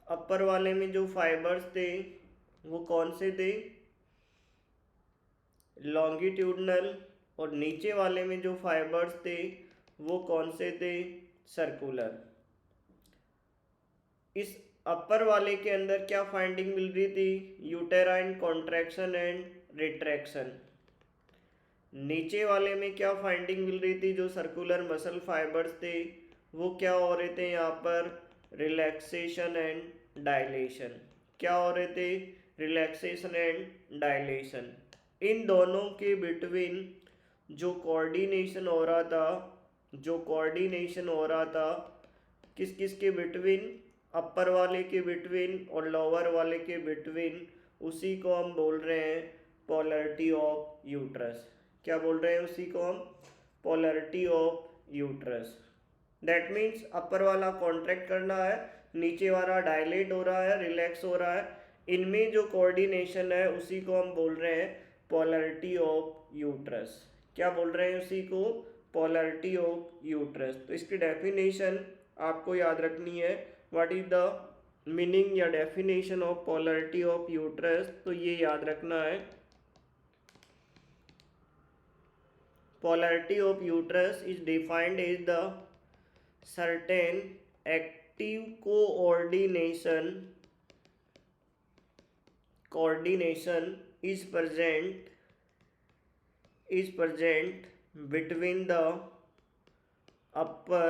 अपर वाले में जो फाइबर्स थे वो कौन से थे, लॉन्गिट्यूडनल, और नीचे वाले में जो फाइबर्स थे वो कौन से थे, सर्कुलर। इस अपर वाले के अंदर क्या फाइंडिंग मिल रही थी, यूटेराइन कॉन्ट्रैक्शन एंड रिट्रैक्शन। नीचे वाले में क्या फाइंडिंग मिल रही थी, जो सर्कुलर मसल फाइबर्स थे वो क्या हो रहे थे, यहाँ पर रिलैक्सेशन एंड डायलेशन। क्या हो रहे थे, रिलैक्सेशन एंड डायलेशन। इन दोनों के बिटवीन जो कोऑर्डिनेशन हो रहा था, जो कोऑर्डिनेशन हो रहा था किस किस के बिटवीन, अपर वाले के बिटवीन और लोअर वाले के बिटवीन, उसी को हम बोल रहे हैं पोलैरिटी ऑफ यूट्रस। क्या बोल रहे हैं उसी को हम, polarity of uterus. That means अपर वाला कॉन्ट्रैक्ट करना है, नीचे वाला डायलेट हो रहा है, रिलैक्स हो रहा है, इनमें जो कोऑर्डिनेशन है उसी को हम बोल रहे हैं पोलैरिटी ऑफ यूट्रस। क्या बोल रहे हैं उसी को, पोलैरिटी ऑफ यूट्रस। तो इसकी डेफिनेशन आपको याद रखनी है, व्हाट इज द मीनिंग या definition of polarity of uterus, तो ये याद रखना है। Polarity of uterus is defined as the certain active coordination is present between the upper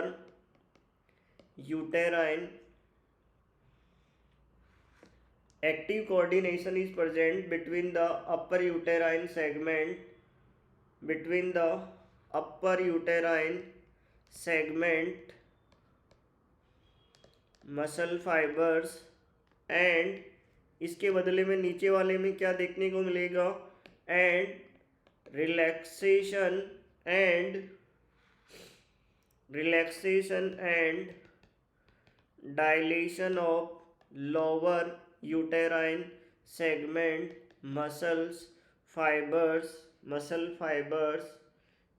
uterine active coordination is present between the upper uterine segment muscle fibres and इसके बदले में नीचे वाले में क्या देखने को मिलेगा, and relaxation and dilatation of lower uterine segment muscle fibres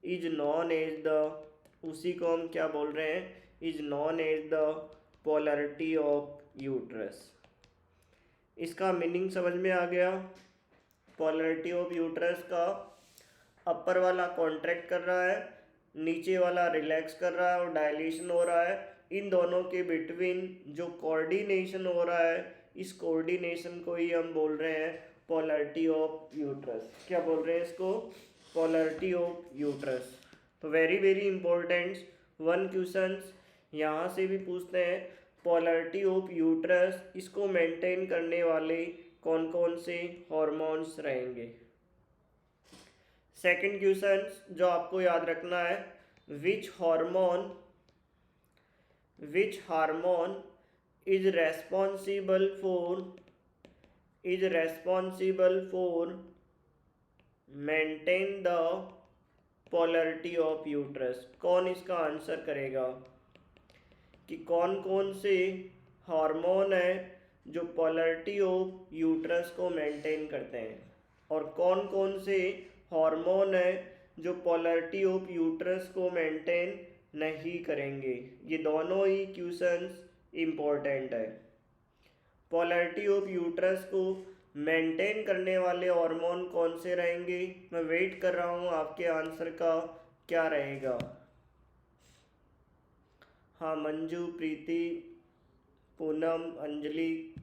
is known as the, उसी को हम क्या बोल रहे हैं, is known as the polarity of uterus. इसका मीनिंग समझ में आ गया। पोलैरिटी ऑफ यूट्रस का अपर वाला कॉन्ट्रैक्ट कर रहा है, नीचे वाला रिलैक्स कर रहा है और डायलेशन हो रहा है। इन दोनों के बिटवीन जो कोऑर्डिनेशन हो रहा है, इस कोऑर्डिनेशन को ही हम बोल रहे हैं पोलैरिटी ऑफ यूट्रस। क्या बोल रहे हैं इसको? Polarity of uterus. तो वेरी वेरी इंपॉर्टेंट 1 क्वेश्चंस यहाँ से भी पूछते हैं, पोलैरिटी ऑफ यूट्रस, इसको मेंटेन करने वाले कौन कौन से हॉर्मोन्स रहेंगे। सेकंड क्वेश्चन जो आपको याद रखना है, which hormone is responsible for maintain the polarity of uterus. कौन इसका आंसर करेगा कि कौन कौन से हार्मोन है जो पोलैरिटी ऑफ यूट्रस को मेंटेन करते हैं, और कौन कौन से हार्मोन है जो पोलैरिटी ऑफ यूट्रस को मेंटेन नहीं करेंगे। ये दोनों ही क्वेश्चंस इम्पोर्टेंट है। पोलैरिटी ऑफ यूट्रस को मेंटेन करने वाले हार्मोन कौन से रहेंगे, मैं वेट कर रहा हूँ आपके आंसर का क्या रहेगा। हाँ, मंजू, प्रीति, पूनम, अंजलि,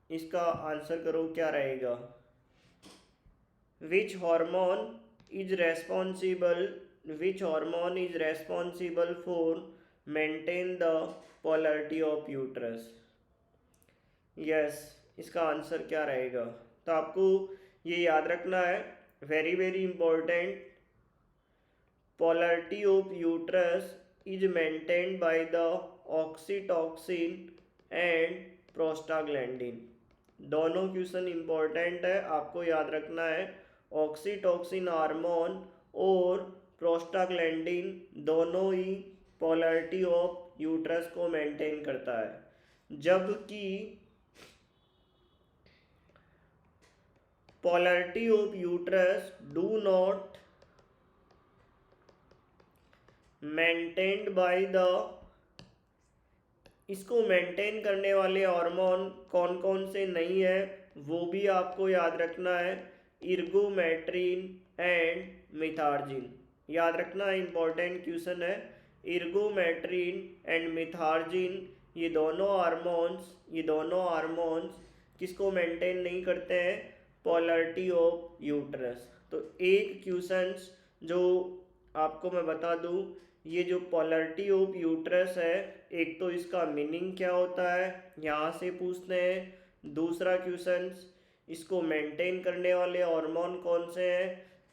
इसका आंसर करो क्या रहेगा। Which hormone is responsible for maintain the polarity of uterus. Yes, इसका आंसर क्या रहेगा। तो आपको ये याद रखना है, very very important, polarity of uterus is maintained by the oxytocin and prostaglandin. दोनों क्वेश्चन इंपॉर्टेंट है, आपको याद रखना है। ऑक्सीटॉक्सिन हार्मोन और प्रोस्टाग्लैंडिन दोनों ही पोलैरिटी ऑफ यूट्रस को मेंटेन करता है, जबकि polarity of uterus do not maintained by the, इसको मेंटेन करने वाले हार्मोन कौन कौन से नहीं है वो भी आपको याद रखना है, इर्गोमेट्रिन एंड मिथार्जिन। याद रखना, इंपॉर्टेंट क्वेश्चन है। इर्गोमेट्रिन एंड मिथार्जिन ये दोनों हार्मोन्स किसको मेंटेन नहीं करते हैं, पोलैरिटी ऑफ यूट्रस। तो एक क्वेश्चंस जो आपको मैं बता दूं, ये जो पोलैरिटी ऑफ यूट्रस है, एक तो इसका मीनिंग क्या होता है यहाँ से पूछते हैं। दूसरा क्वेश्चंस, इसको मेंटेन करने वाले हार्मोन कौन से हैं।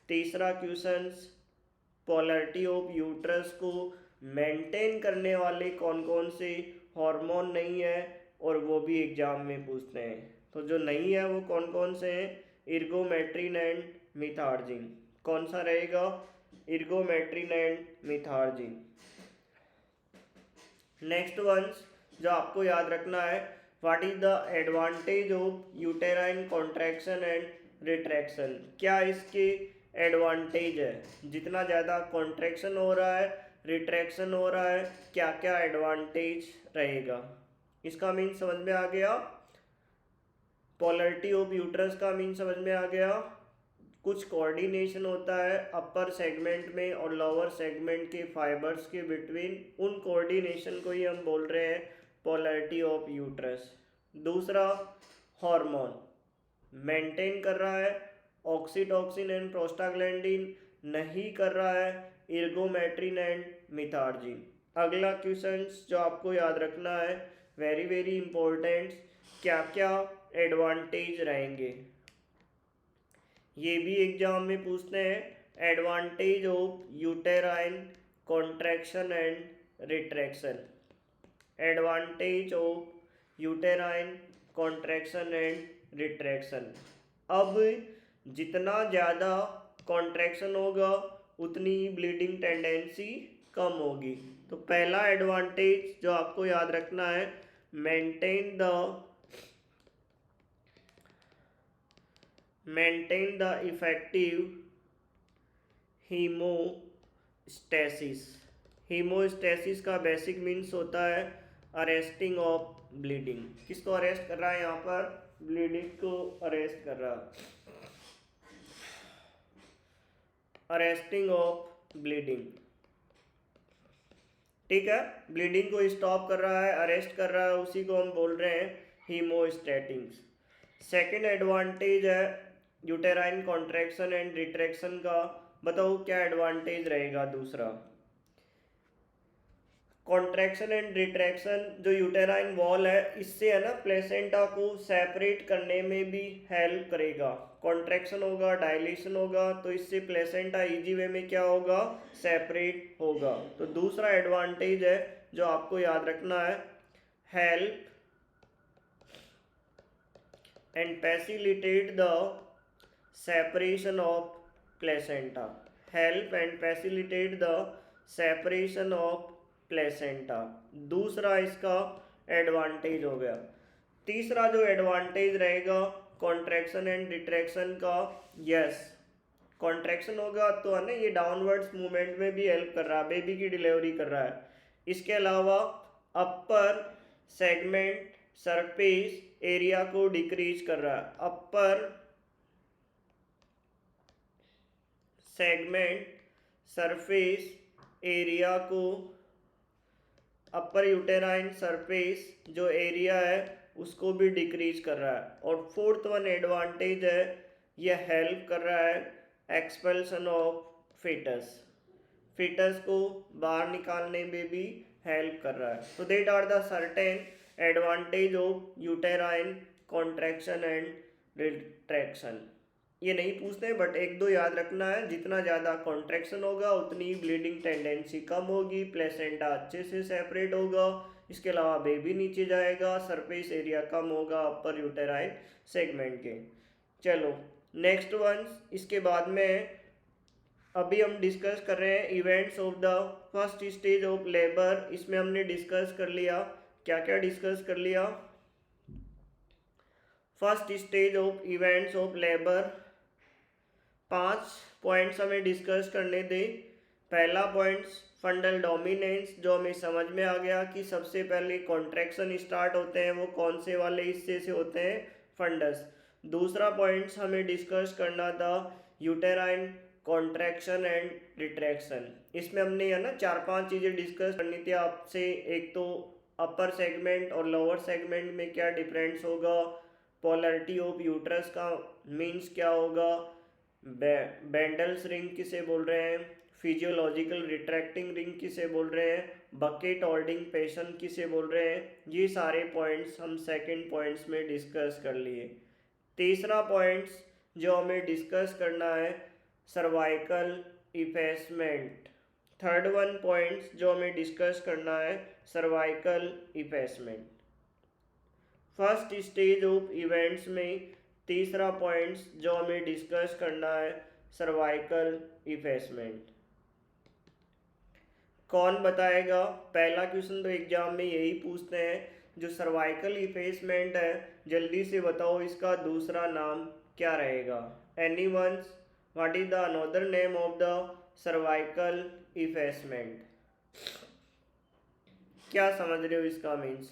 तीसरा क्वेश्चंस, पोलैरिटी ऑफ यूट्रस को मेंटेन करने वाले कौन कौन से हार्मोन नहीं है, और वो भी एग्जाम में पूछते हैं। तो जो नहीं है वो कौन कौन से हैं, इर्गोमेट्रिन एंड मिथार्जिन। कौन सा रहेगा, इर्गोमेट्रिन एंड मिथार्जिन। नेक्स्ट वंस जो आपको याद रखना है, what is the advantage of uterine contraction and retraction. क्या इसके एडवांटेज है, जितना ज़्यादा कॉन्ट्रैक्शन हो रहा है, रिट्रैक्शन हो रहा है, क्या क्या एडवांटेज रहेगा। इसका मीन समझ में आ गया। पोलैरिटी ऑफ यूट्रस का मीन समझ में आ गया, कुछ कोऑर्डिनेशन होता है अपर सेगमेंट में और लोअर सेगमेंट के फाइबर्स के बिटवीन, उन कोऑर्डिनेशन को ही हम बोल रहे हैं पोलैरिटी ऑफ यूट्रस। दूसरा, हार्मोन मेंटेन कर रहा है, ऑक्सीटोसिन एंड प्रोस्टाग्लैंडिन नहीं कर रहा है, इर्गोमेट्रिन एंड मिथार्जिन। अगला क्वेश्चन जो आपको याद रखना है, वेरी वेरी इंपॉर्टेंट, क्या क्या एडवांटेज रहेंगे, ये भी एग्जाम में पूछते हैं। Advantage of uterine contraction and retraction, advantage of uterine contraction and retraction. अब जितना ज़्यादा कॉन्ट्रैक्शन होगा उतनी ही ब्लीडिंग टेंडेंसी कम होगी। तो पहला एडवांटेज जो आपको याद रखना है, maintain the effective haemostasis. Haemostasis का बेसिक मीन्स होता है अरेस्टिंग ऑफ ब्लीडिंग। किसको अरेस्ट कर रहा है यहाँ पर, ब्लीडिंग को अरेस्ट कर रहा है, अरेस्टिंग ऑफ ब्लीडिंग, ठीक है, ब्लीडिंग को स्टॉप कर रहा है, अरेस्ट कर रहा है, उसी को हम बोल रहे हैं हीमोस्टैटिक्स। सेकेंड एडवांटेज है यूटेराइन कॉन्ट्रैक्शन एंड रिट्रैक्शन का, बताओ क्या एडवांटेज रहेगा। दूसरा, कॉन्ट्रैक्शन एंड रिट्रैक्शन, जो यूटेराइन वॉल है इससे है ना प्लेसेंटा को सेपरेट करने में भी हेल्प करेगा। कॉन्ट्रैक्शन होगा, डायलेशन होगा, तो इससे प्लेसेंटा इजी वे में क्या होगा, सेपरेट होगा। तो दूसरा एडवांटेज है जो आपको याद रखना है, help and facilitate the separation of placenta, help and facilitate the separation of placenta, दूसरा इसका एडवांटेज हो गया। तीसरा जो एडवांटेज रहेगा कॉन्ट्रैक्शन एंड रिट्रैक्शन का, यस कॉन्ट्रैक्शन होगा तो है ना ये डाउनवर्ड्स मूवमेंट में भी हेल्प कर रहा है, बेबी की डिलीवरी कर रहा है। इसके अलावा अपर सेगमेंट सरफेस एरिया को डिक्रीज कर रहा है, अपर सेगमेंट सरफेस एरिया को, अपर यूटेराइन सरफेस जो एरिया है उसको भी डिक्रीज कर रहा है। और फोर्थ वन एडवांटेज है, ये हेल्प कर रहा है एक्सपेल्सन ऑफ फीटस, फीटस को बाहर निकालने में भी हेल्प कर रहा है। तो that are the certain advantage of uterine contraction and retraction. ये नहीं पूछते बट एक दो याद रखना है, जितना ज़्यादा कॉन्ट्रैक्शन होगा उतनी ब्लीडिंग टेंडेंसी कम होगी, प्लेसेंटा अच्छे से सेपरेट होगा, इसके अलावा बेबी नीचे जाएगा, सरफेस एरिया कम होगा अपर यूटेराइन सेगमेंट के। चलो नेक्स्ट वन, इसके बाद में अभी हम डिस्कस कर रहे हैं events of the first stage of labour. इसमें हमने डिस्कस कर लिया, क्या क्या डिस्कस कर लिया, first stage of events of labour, 5 points हमें डिस्कस करने दे। पहला पॉइंट्स फंडल डोमिनेंस, जो हमें समझ में आ गया कि सबसे पहले कॉन्ट्रैक्शन स्टार्ट होते हैं वो कौन से वाले हिस्से से होते हैं, फंडस। दूसरा पॉइंट्स हमें डिस्कस करना था यूटेराइन कॉन्ट्रैक्शन एंड रिट्रैक्शन। इसमें हमने है ना 4-5 चीज़ें डिस्कस करनी थी आपसे। एक तो अपर सेगमेंट और लोअर सेगमेंट में क्या डिफरेंस होगा, पोलैरिटी ऑफ यूट्रस का मीन्स क्या होगा, बेंडल्स रिंग किसे बोल रहे हैं, फिजियोलॉजिकल रिट्रैक्टिंग रिंग किसे बोल रहे हैं, बकेट होल्डिंग पेशन किसे बोल रहे हैं, ये सारे पॉइंट्स हम सेकंड पॉइंट्स में डिस्कस कर लिए। तीसरा पॉइंट्स जो हमें डिस्कस करना है cervical effacement. Third one points जो हमें डिस्कस करना है cervical effacement. First stage of events में तीसरा पॉइंट्स जो हमें डिस्कस करना है सर्वाइकल इफेसमेंट। कौन बताएगा, पहला क्वेश्चन तो एग्जाम में यही पूछते हैं, जो सर्वाइकल इफेसमेंट है जल्दी से बताओ इसका दूसरा नाम क्या रहेगा। Anyone, what is the another name of the cervical effacement, क्या समझ रहे हो इसका मीन्स।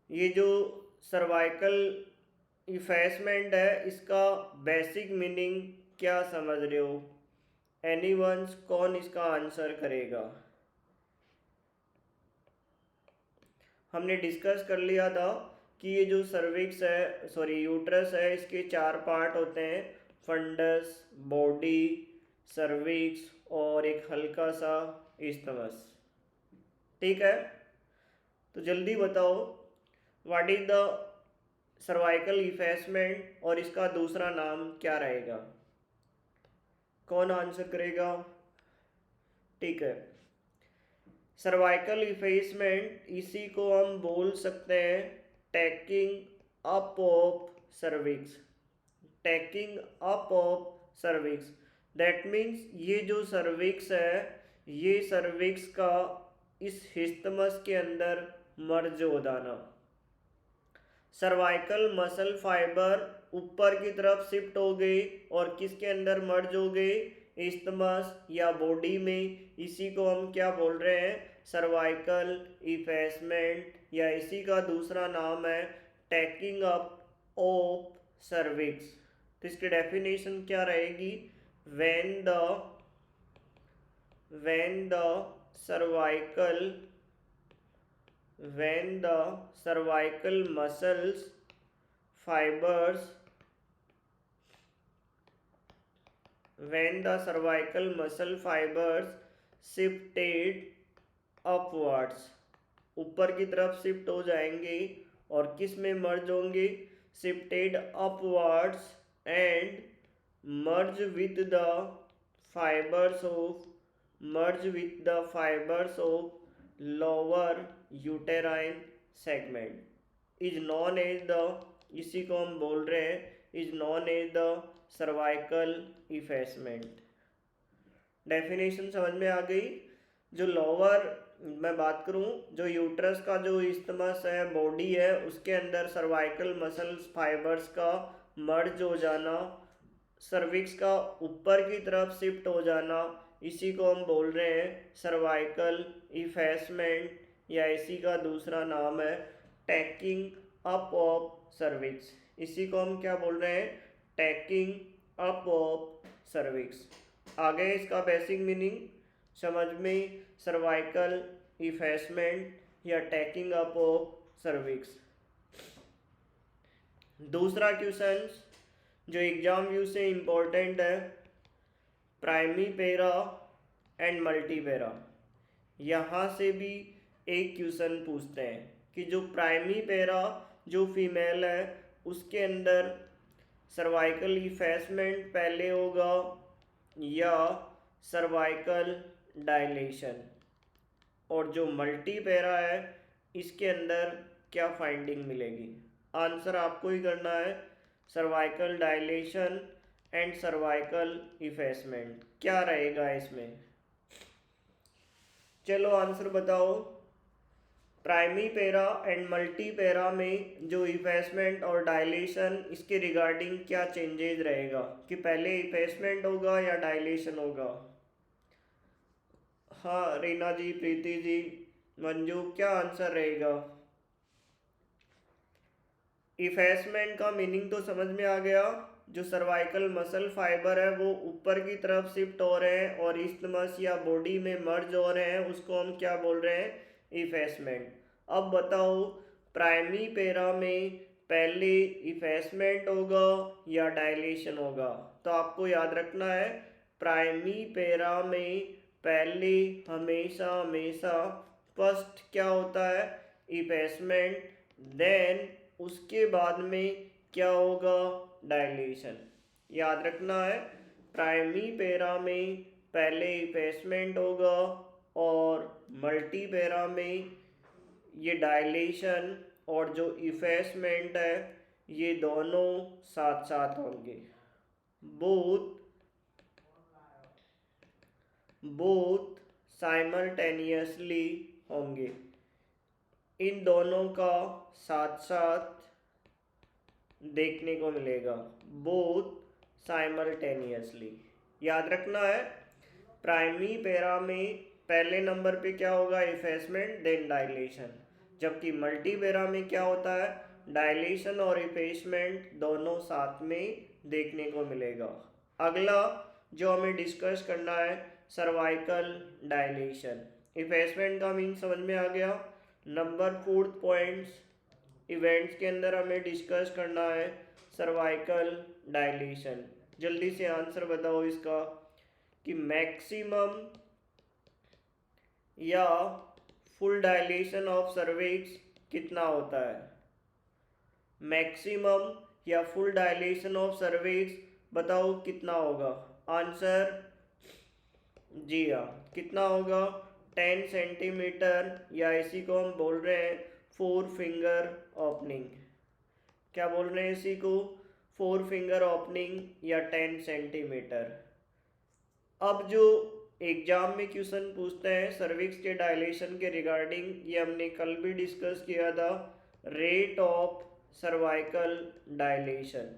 ये जो सर्वाइकल इफेसमेंट है, इसका बेसिक मीनिंग क्या समझ रहे हो? एनीवंस, कौन इसका आंसर करेगा? हमने डिस्कस कर लिया था कि ये जो सर्विक्स है, सॉरी यूट्रस है, इसके 4 पार्ट होते हैं, फंडस, बॉडी, सर्विक्स और एक हल्का सा इस्टमस। ठीक है, तो जल्दी बताओ what is the cervical effacement और इसका दूसरा नाम क्या रहेगा? कौन आंसर करेगा? ठीक है, सर्वाइकल इफेसमेंट, इसी को हम बोल सकते हैं tacking up of cervix. Tacking up of cervix, that means ये जो सर्विक्स है, ये सर्विक्स का इस हिस्टमस के अंदर मर्ज हो जाना। सर्वाइकल मसल फाइबर ऊपर की तरफ शिफ्ट हो गई और किसके अंदर मर्ज हो गई? इस्टमस या बॉडी में। इसी को हम क्या बोल रहे हैं? सर्वाइकल इफेसमेंट, या इसी का दूसरा नाम है टैकिंग अप ऑफ सर्विक्स। तो इसकी डेफिनेशन क्या रहेगी? When the cervical muscles fibers shifted upwards, ऊपर की तरफ शिफ्ट हो जाएंगे और किस में मर्ज होंगे? Shifted upwards and merge with the fibres of lower uterine segment is known as the, इसी को हम बोल रहे हैं is known as the cervical effacement. Definition समझ में आ गई? जो लोअर, मैं बात करूं, जो यूट्रस का जो इस्टमस है, बॉडी है, उसके अंदर सर्वाइकल मसल्स फाइबर्स का मर्ज हो जाना, सर्विक्स का ऊपर की तरफ शिफ्ट हो जाना, इसी को हम बोल रहे हैं सर्वाइकल इफेसमेंट, या इसी का दूसरा नाम है टैकिंग अप ऑफ सर्विक्स। इसी को हम क्या बोल रहे हैं? Tacking up of cervix. आगे इसका बेसिक मीनिंग समझ में? सर्वाइकल इफेसमेंट या टैकिंग अप ऑफ सर्विक्स। दूसरा क्वेश्चन जो एग्जाम व्यू से इम्पोर्टेंट है, primary para and multi para. यहाँ से भी एक क्वेश्चन पूछते हैं कि जो प्राइमरी पैरा जो फीमेल है, उसके अंदर सर्वाइकल इफेसमेंट पहले होगा या सर्वाइकल डायलेशन, और जो मल्टी पैरा है इसके अंदर क्या फाइंडिंग मिलेगी? आंसर आपको ही करना है। Cervical dilation and cervical effacement क्या रहेगा इसमें? चलो आंसर बताओ। Primary para and multi para में जो इफेसमेंट और डायलेशन, इसके रिगार्डिंग क्या चेंजेस रहेगा कि पहले इफेसमेंट होगा या डायलेशन होगा? हाँ रीना जी, प्रीति जी, मंजू, क्या आंसर रहेगा? इफेसमेंट का मीनिंग तो समझ में आ गया। जो सर्वाइकल मसल फाइबर है वो ऊपर की तरफ शिफ्ट हो रहे हैं और इस्टमस या बॉडी में मर्ज हो रहे हैं, उसको हम क्या बोल रहे हैं? इफेसमेंट। अब बताओ प्राइमरी पैरा में पहले इफेसमेंट होगा या डायलेशन होगा? तो आपको याद रखना है प्राइमरी पैरा में पहले हमेशा फर्स्ट क्या होता है? इफेसमेंट, देन उसके बाद में क्या होगा? डायलेशन। याद रखना है प्राइमरी पैरा में पहले इफेसमेंट होगा और मल्टी पैरा में ये डायलेशन और जो इफेसमेंट है ये दोनों साथ साथ होंगे। बोथ साइमल्टेनियसली होंगे। इन दोनों का साथ साथ देखने को मिलेगा, बोथ साइमल्टेनियसली। याद रखना है प्राइमरी पैरा में पहले नंबर पे क्या होगा? इफेसमेंट, देन डायलेशन, जबकि मल्टी पैरा में क्या होता है? डायलेशन और इफेसमेंट दोनों साथ में देखने को मिलेगा। अगला जो हमें डिस्कस करना है सर्वाइकल डायलेशन। इफेसमेंट का मीन समझ में आ गया। नंबर 4 पॉइंट्स इवेंट्स के अंदर हमें डिस्कस करना है सर्वाइकल डायलेशन। जल्दी से आंसर बताओ इसका कि मैक्सिमम या फुल डायलेशन ऑफ सर्विक्स कितना होता है। मैक्सिमम या फुल डायलेशन ऑफ सर्विक्स बताओ कितना होगा। आंसर जी हाँ, कितना होगा 10 सेंटीमीटर, या इसी को हम बोल रहे हैं 4 फिंगर ओपनिंग। क्या बोल रहे हैं इसी को 4 फिंगर ओपनिंग या 10 सेंटीमीटर। अब जो एग्जाम में क्वेश्चन पूछते हैं सर्विक्स के डायलेशन के रिगार्डिंग, ये हमने कल भी डिस्कस किया था, रेट ऑफ सर्वाइकल डायलेशन।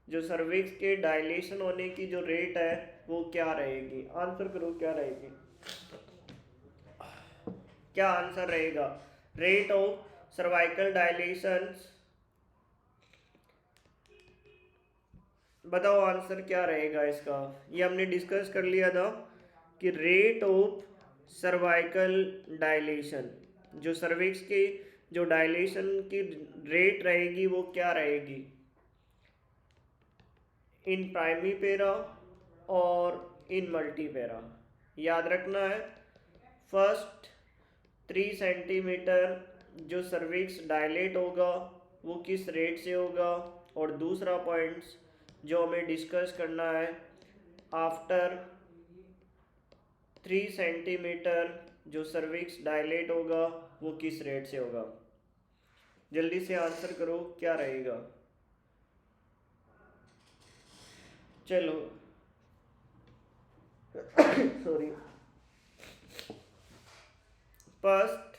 जो सर्विक्स के डायलेशन होने की जो रेट है वो क्या रहेगी। आंसर करो क्या रहेगी, क्या आंसर रहेगा। रेट ऑफ सर्वाइकल डायलेशन बताओ आंसर क्या रहेगा इसका। ये हमने डिस्कस कर लिया था कि रेट ऑफ सर्वाइकल डायलेशन, जो सर्विक्स के जो डायलेशन की रेट रहेगी वो क्या रहेगी इन प्राइमरी पैरा और इन मल्टी पैरा। याद रखना है फर्स्ट 3 सेंटीमीटर जो सर्विक्स डायलेट होगा वो किस रेट से होगा, और दूसरा पॉइंट्स जो हमें डिस्कस करना है आफ्टर 3 सेंटीमीटर जो सर्विक्स डायलेट होगा वो किस रेट से होगा। जल्दी से आंसर करो क्या रहेगा। चलो सॉरी, फर्स्ट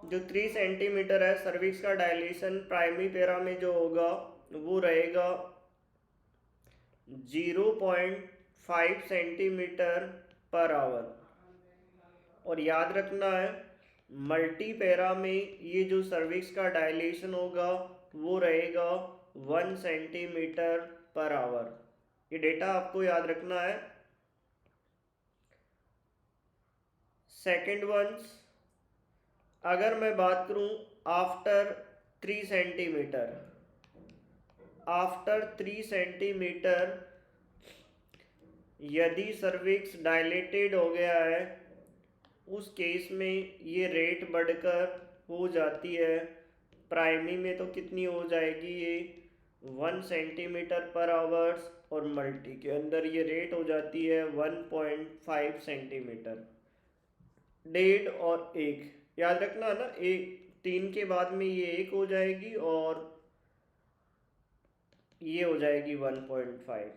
जो 3 सेंटीमीटर है सर्विक्स का डायलेशन प्राइमरी पैरा में जो होगा वो रहेगा 0.5 सेंटीमीटर पर आवर। और याद रखना है मल्टी पैरा में ये जो सर्विक्स का डायलेशन होगा वो रहेगा 1 सेंटीमीटर पर आवर। ये डेटा आपको याद रखना है। सेकेंड वंस अगर मैं बात करूं आफ्टर 3 सेंटीमीटर, आफ्टर 3 सेंटीमीटर यदि सर्विक्स डायलेटेड हो गया है उस केस में ये रेट बढ़कर हो जाती है प्राइमरी में तो कितनी हो जाएगी ये 1 सेंटीमीटर पर आवर्स, और मल्टी के अंदर ये रेट हो जाती है 1.5 सेंटीमीटर। 1.5 और 1 याद रखना ना, 3 के बाद में ये 1 हो जाएगी और ये हो जाएगी 1.5।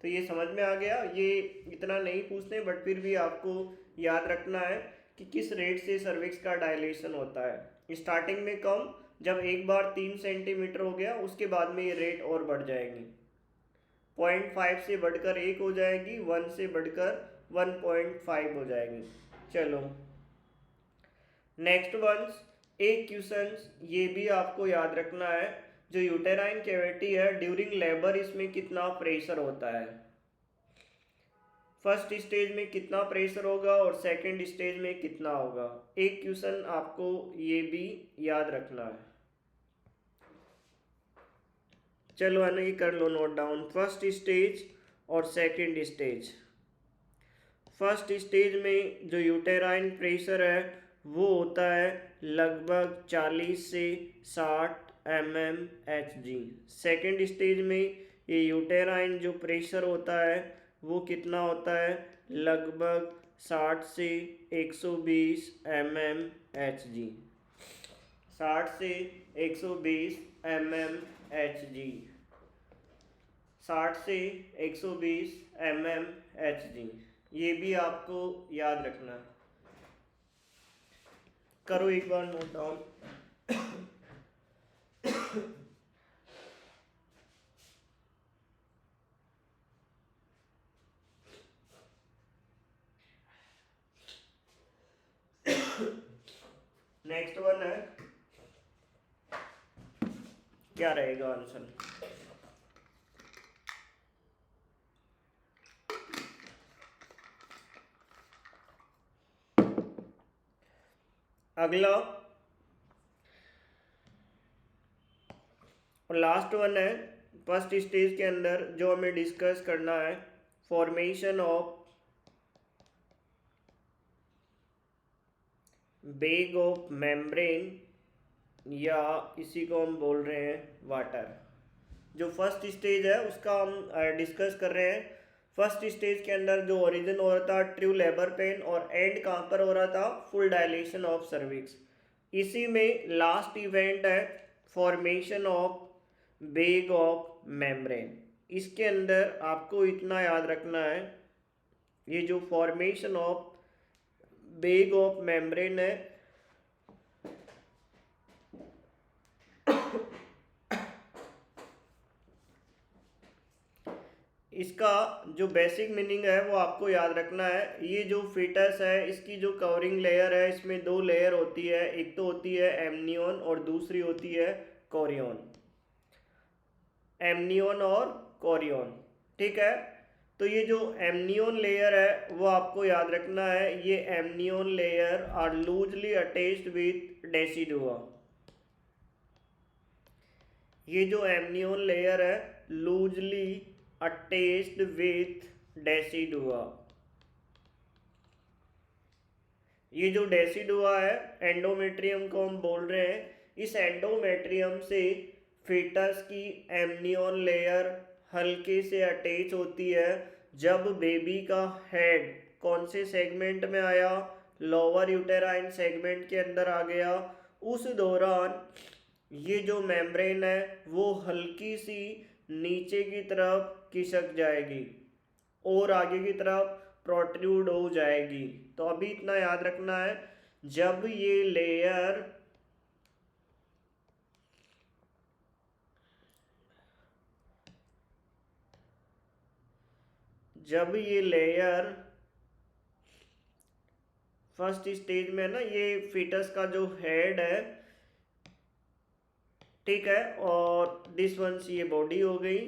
तो ये समझ में आ गया। ये इतना नहीं पूछते बट फिर भी आपको याद रखना है कि किस रेट से सर्विक्स का डायलेशन होता है। स्टार्टिंग में कम, जब एक बार 3 सेंटीमीटर हो गया उसके बाद में ये रेट और बढ़ जाएगी, 0.5 से बढ़कर 1 हो जाएगी, 1 से बढ़कर 1.5 हो जाएगी। चलो नेक्स्ट वंस एक क्वेश्चन ये भी आपको याद रखना है, जो यूटेराइन कैविटी है ड्यूरिंग लेबर इसमें कितना प्रेशर होता है। फर्स्ट स्टेज में कितना प्रेशर होगा और सेकंड स्टेज में कितना होगा। एक क्वेश्चन आपको ये भी याद रखना है। चलो है ना, ये कर लो नोट डाउन। फर्स्ट स्टेज और सेकंड स्टेज। फर्स्ट स्टेज में जो यूटेराइन प्रेशर है वो होता है लगभग 40 से 60 mmHg। सेकेंड स्टेज में ये यूटेराइन जो प्रेशर होता है वो कितना होता है लगभग 60 से 120 mmHg। 60 से 120 mmHg, 60 से 120 mmHg। ये भी आपको याद रखना है। करो एक बार नोट डाउन। नेक्स्ट वन है क्या रहेगा आंसर? अगला और लास्ट वन है फर्स्ट स्टेज के अंदर जो हमें डिस्कस करना है, formation of bag of membrane, या इसी को हम बोल रहे हैं वाटर। जो फर्स्ट स्टेज है उसका हम डिस्कस कर रहे हैं। फर्स्ट स्टेज के अंदर जो ओरिजिन हो रहा था ट्रू लेबर पेन, और एंड कहाँ पर हो रहा था? Full dilation of cervix. इसी में लास्ट इवेंट है formation of bag of membrane. इसके अंदर आपको इतना याद रखना है, ये जो formation of bag of membrane है, इसका जो बेसिक मीनिंग है वो आपको याद रखना है। ये जो फीटस है इसकी जो कवरिंग लेयर है, इसमें दो लेयर होती है, एक तो होती है एमनियन और दूसरी होती है कोरियन। एमनियन और कोरियन, ठीक है। तो ये जो एमनियन लेयर है वो आपको याद रखना है, ये amnion layer are loosely attached with decidua. ये जो एमनियन लेयर है लूजली अटैच्ड विथ डेसिडुआ। ये जो डेसिडुआ है एंडोमेट्रियम को हम बोल रहे हैं। इस एंडोमेट्रियम से फीटस की एमनियन लेयर हल्के से अटैच होती है। जब बेबी का हेड कौन से सेगमेंट में आया? लोअर यूटेराइन सेगमेंट के अंदर आ गया। उस दौरान ये जो मेम्ब्रेन है वो हल्की सी नीचे की तरफ खिसक जाएगी और आगे की तरफ प्रोट्रूड हो जाएगी। तो अभी इतना याद रखना है, जब ये लेयर फर्स्ट स्टेज में ना, ये फीटस का जो हेड है, ठीक है, और दिस वंस ये बॉडी हो गई।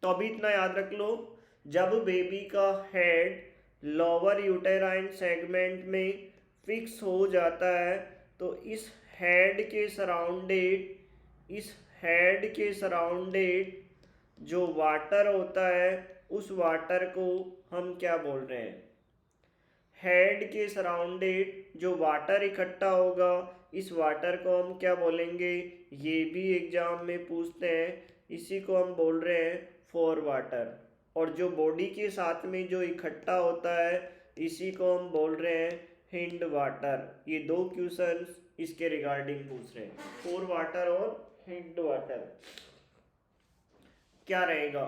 तो अभी इतना याद रख लो, जब बेबी का हेड लोअर यूटेराइन सेगमेंट में फिक्स हो जाता है तो इस हेड के सराउंडेड जो वाटर होता है उस वाटर को हम क्या बोल रहे हैं? हेड के सराउंडेड जो वाटर इकट्ठा होगा इस वाटर को हम क्या बोलेंगे? ये भी एग्जाम में पूछते हैं। इसी को हम बोल रहे हैं फोर वाटर। और जो बॉडी के साथ में जो इकट्ठा होता है इसी को हम बोल रहे हैं हिंड वाटर। ये दो क्वेश्चंस इसके रिगार्डिंग पूछ रहे हैं, फोर वाटर और हिंड वाटर। क्या रहेगा?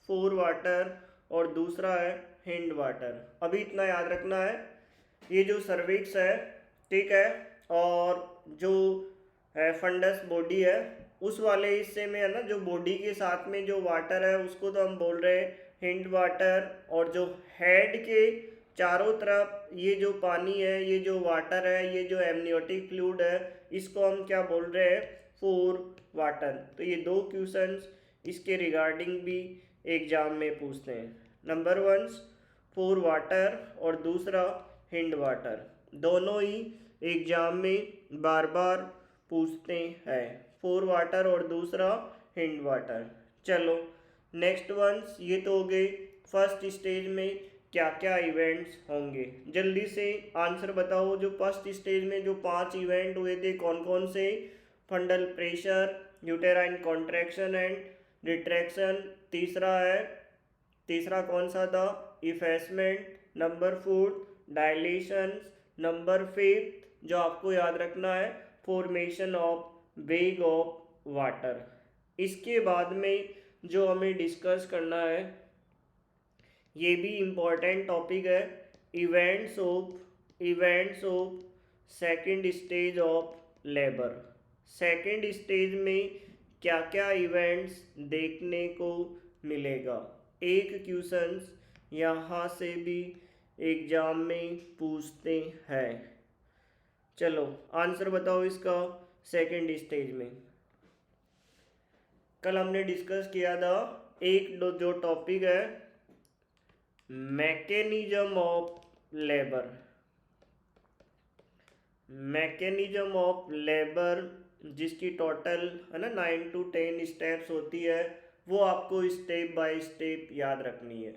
फोर वाटर और दूसरा है हिंड वाटर। अभी इतना याद रखना है, ये जो सर्विक्स है, ठीक है, और जो फंडस बॉडी है उस वाले हिस्से में है ना, जो बॉडी के साथ में जो वाटर है उसको तो हम बोल रहे हैं हिंड वाटर। और जो हेड के चारों तरफ ये जो पानी है, ये जो वाटर है, ये जो एमनियोटिक फ्लूइड है, इसको हम क्या बोल रहे हैं? Four water. तो ये दो क्वेश्चंस इसके रिगार्डिंग भी एग्जाम में पूछते हैं। नंबर 1 फोर वाटर और दूसरा हिंड वाटर, दोनों ही एग्जाम में बार बार पूछते हैं, फोर वाटर और दूसरा हिंड वाटर। चलो नेक्स्ट वंस, ये तो हो गए फर्स्ट स्टेज में क्या क्या इवेंट्स होंगे। जल्दी से आंसर बताओ, जो फर्स्ट स्टेज में जो 5 इवेंट हुए थे कौन कौन से? फंडल pressure, uterine contraction and retraction, तीसरा कौन सा था? इफेसमेंट। Number 4 dilation. नंबर 5 जो आपको याद रखना है formation of bag of water. इसके बाद में जो हमें डिस्कस करना है, ये भी इम्पॉर्टेंट टॉपिक है, events of second stage of labour. Second stage में क्या क्या इवेंट्स देखने को मिलेगा? एक क्वेश्चंस यहाँ से भी एग्जाम में पूछते हैं। चलो आंसर बताओ इसका। सेकेंड स्टेज में कल हमने डिस्कस किया था एक जो टॉपिक है mechanism of labour. Mechanism of labour जिसकी टोटल है ना 9 to 10 स्टेप्स होती है, वो आपको स्टेप बाय स्टेप याद रखनी है।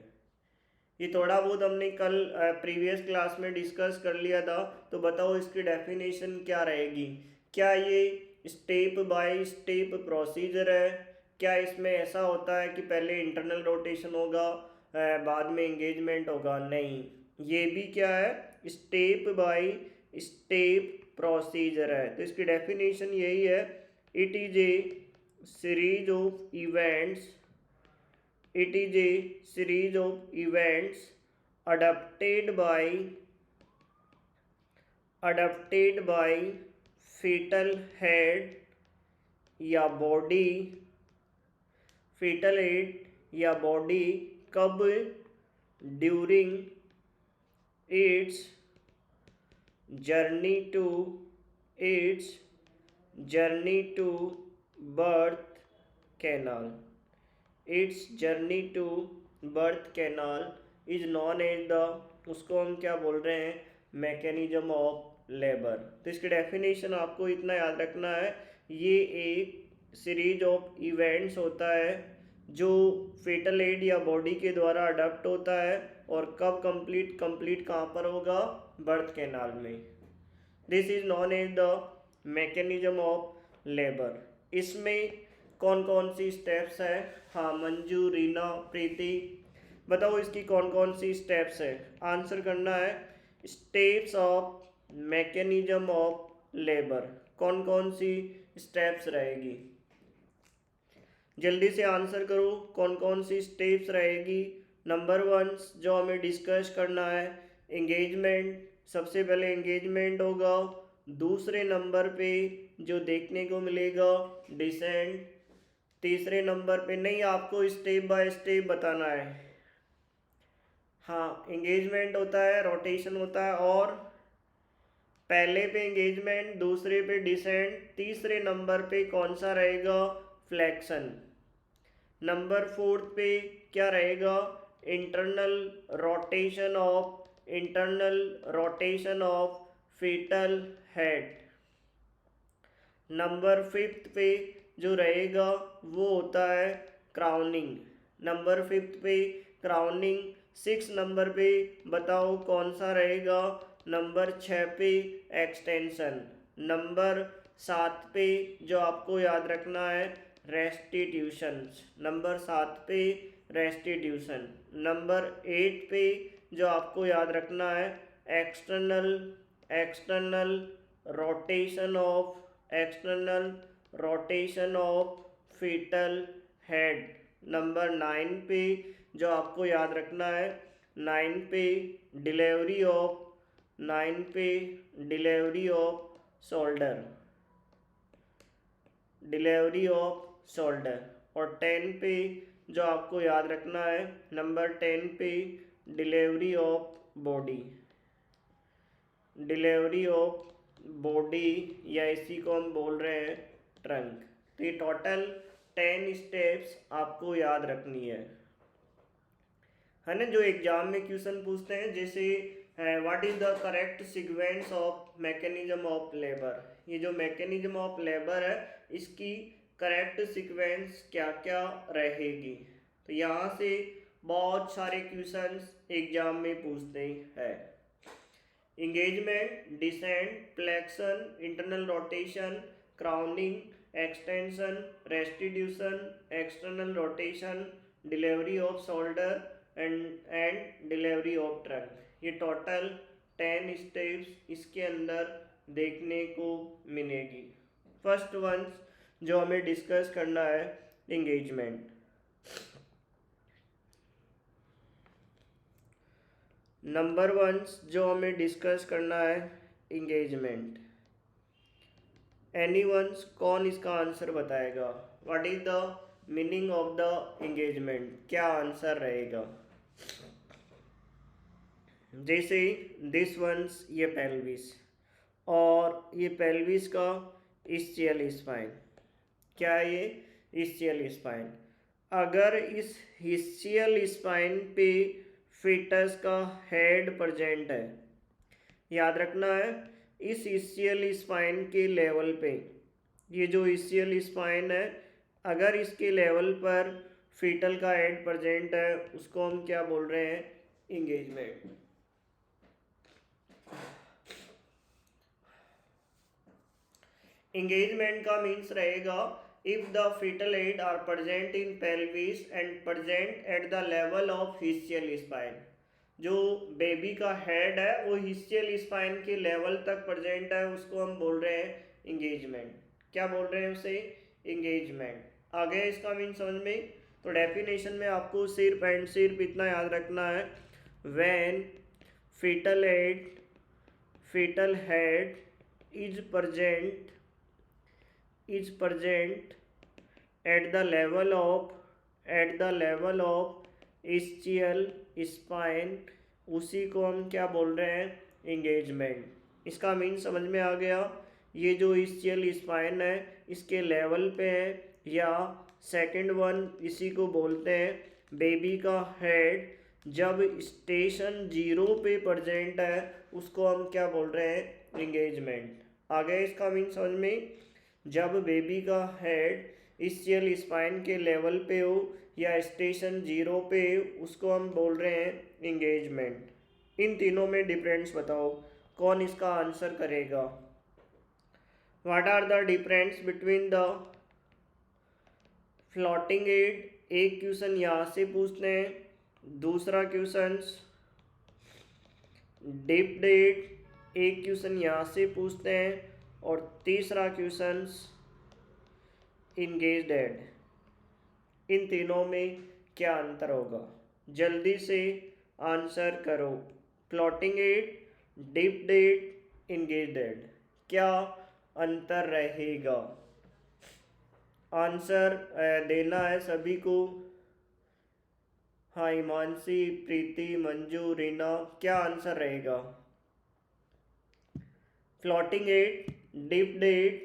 ये थोड़ा बहुत हमने कल प्रीवियस क्लास में डिस्कस कर लिया था। तो बताओ इसकी डेफिनेशन क्या रहेगी। क्या ये स्टेप बाय स्टेप प्रोसीजर है? क्या इसमें ऐसा होता है कि पहले इंटरनल रोटेशन होगा बाद में एंगेजमेंट होगा? नहीं, ये भी क्या है, स्टेप बाय स्टेप प्रोसीजर है। तो इसकी डेफिनेशन यही है, it is A series of events, it is a series of events adapted by fetal head या बॉडी, fetal head या बॉडी कब, during its journey to birth canal. Its journey to birth canal is known as the, उसको हम क्या बोल रहे हैं, मैकेनिज्म ऑफ लेबर। तो इसकी डेफिनेशन आपको इतना याद रखना है, ये एक सीरीज ऑफ इवेंट्स होता है जो फेटल एड या बॉडी के द्वारा अडॉप्ट होता है, और कब कंप्लीट कहाँ पर होगा, बर्थ कैनाल में। This is known as the mechanism of labour. इसमें कौन कौन सी स्टेप्स है? हाँ, मंजू, रीना, प्रीति, बताओ इसकी कौन कौन सी स्टेप्स है। आंसर करना है, steps of mechanism of labour. कौन कौन सी स्टेप्स रहेगी, जल्दी से आंसर करो, कौन कौन सी स्टेप्स रहेगी। नंबर 1 जो हमें डिस्कस करना है, एंगेजमेंट। सबसे पहले एंगेजमेंट होगा। दूसरे नंबर पे जो देखने को मिलेगा, डिसेंट। तीसरे नंबर पे नहीं, आपको स्टेप बाय स्टेप बताना है। हाँ, एंगेजमेंट होता है, रोटेशन होता है, और पहले पे एंगेजमेंट, दूसरे पे डिसेंट, तीसरे नंबर पे कौन सा रहेगा, फ्लेक्शन। नंबर 4 पे क्या रहेगा, internal rotation of fetal head। Number 5 पे जो रहेगा वो होता है क्राउनिंग। नंबर 5 पे क्राउनिंग। 6 नंबर पे बताओ कौन सा रहेगा, नंबर 6 पे एक्सटेंशन। नंबर 7 पे जो आपको याद रखना है, रेस्टिट्यूशन। नंबर 7 पे रेस्टिट्यूशन। नंबर 8 पे जो आपको याद रखना है, external rotation of fetal head। Number 9 पे जो आपको याद रखना है, 9 पे डिलीवरी ऑफ शोल्डर। और 10 पे जो आपको याद रखना है, नंबर 10 पे डिलीवरी ऑफ बॉडी या इसी को हम बोल रहे हैं ट्रंक। तो ये टोटल 10 स्टेप्स आपको याद रखनी है ना। जो एग्जाम में क्वेश्चन पूछते हैं, जैसे what is the correct sequence of mechanism of labour. ये जो मैकेनिज्म ऑफ लेबर है, इसकी करेक्ट सीक्वेंस क्या क्या रहेगी। तो यहाँ से बहुत सारे क्वेश्चंस एग्जाम में पूछते हैं। Engagement, descent, flexion, internal rotation, crowning, extension, restitution, external rotation, delivery of shoulder and delivery of trunk. ये टोटल 10 स्टेप्स इसके अंदर देखने को मिलेगी। फर्स्ट वन जो हमें डिस्कस करना है, एंगेजमेंट। नंबर 1 जो हमें डिस्कस करना है, एंगेजमेंट। एनीवन, कौन इसका आंसर बताएगा। What is the meaning of the engagement, क्या आंसर रहेगा। जैसे दिस वंस, ये पेल्विस, और ये पेल्विस का ischial स्पाइन। क्या ये ischial स्पाइन। अगर इस ischial स्पाइन पे फीटस का हेड प्रेजेंट है, याद रखना है इस ischial स्पाइन के लेवल पे, ये जो ischial स्पाइन है अगर इसके लेवल पर फीटल का हेड प्रेजेंट है उसको हम क्या बोल रहे हैं, इंगेजमेंट। इंगेजमेंट का मीन्स रहेगा if the foetal head are present in pelvis and present at the level of ischial spine. जो बेबी का हेड है वो हिस्चियल स्पाइन के लेवल तक प्रेजेंट है उसको हम बोल रहे हैं इंगेजमेंट। क्या बोल रहे हैं उसे, इंगेजमेंट। आ गया इसका मीन समझ में। तो डेफिनेशन में आपको सिर्फ एंड सिर्फ इतना याद रखना है, when fetal head is present at the level of ischial spine, उसी को हम क्या बोल रहे हैं, इंगेजमेंट। इसका मीन समझ में आ गया। ये जो ischial स्पाइन है इसके लेवल पे है, या सेकंड वन इसी को बोलते हैं बेबी का हेड जब स्टेशन 0 पे प्रेजेंट है उसको हम क्या बोल रहे हैं, इंगेजमेंट। आ गया इसका मीन समझ में। जब बेबी का हेड ischial स्पाइन के लेवल पे हो या स्टेशन 0 पे उसको हम बोल रहे हैं इंगेजमेंट। इन तीनों में डिफरेंस बताओ, कौन इसका आंसर करेगा। What are the difference between the floating head, एक क्वेश्चन यहाँ से पूछते हैं, दूसरा क्वेश्चन डिप्ड हेड, एक क्वेश्चन यहाँ से पूछते हैं, और तीसरा क्वेश्चन इंगेज्ड हेड। इन तीनों में क्या अंतर होगा, जल्दी से आंसर करो। Floating head, dipped head, engaged head, क्या अंतर रहेगा। आंसर देना है सभी को। हाँ, हिमांशी, प्रीति, मंजू, रीना, क्या आंसर रहेगा। Floating head, dipped head,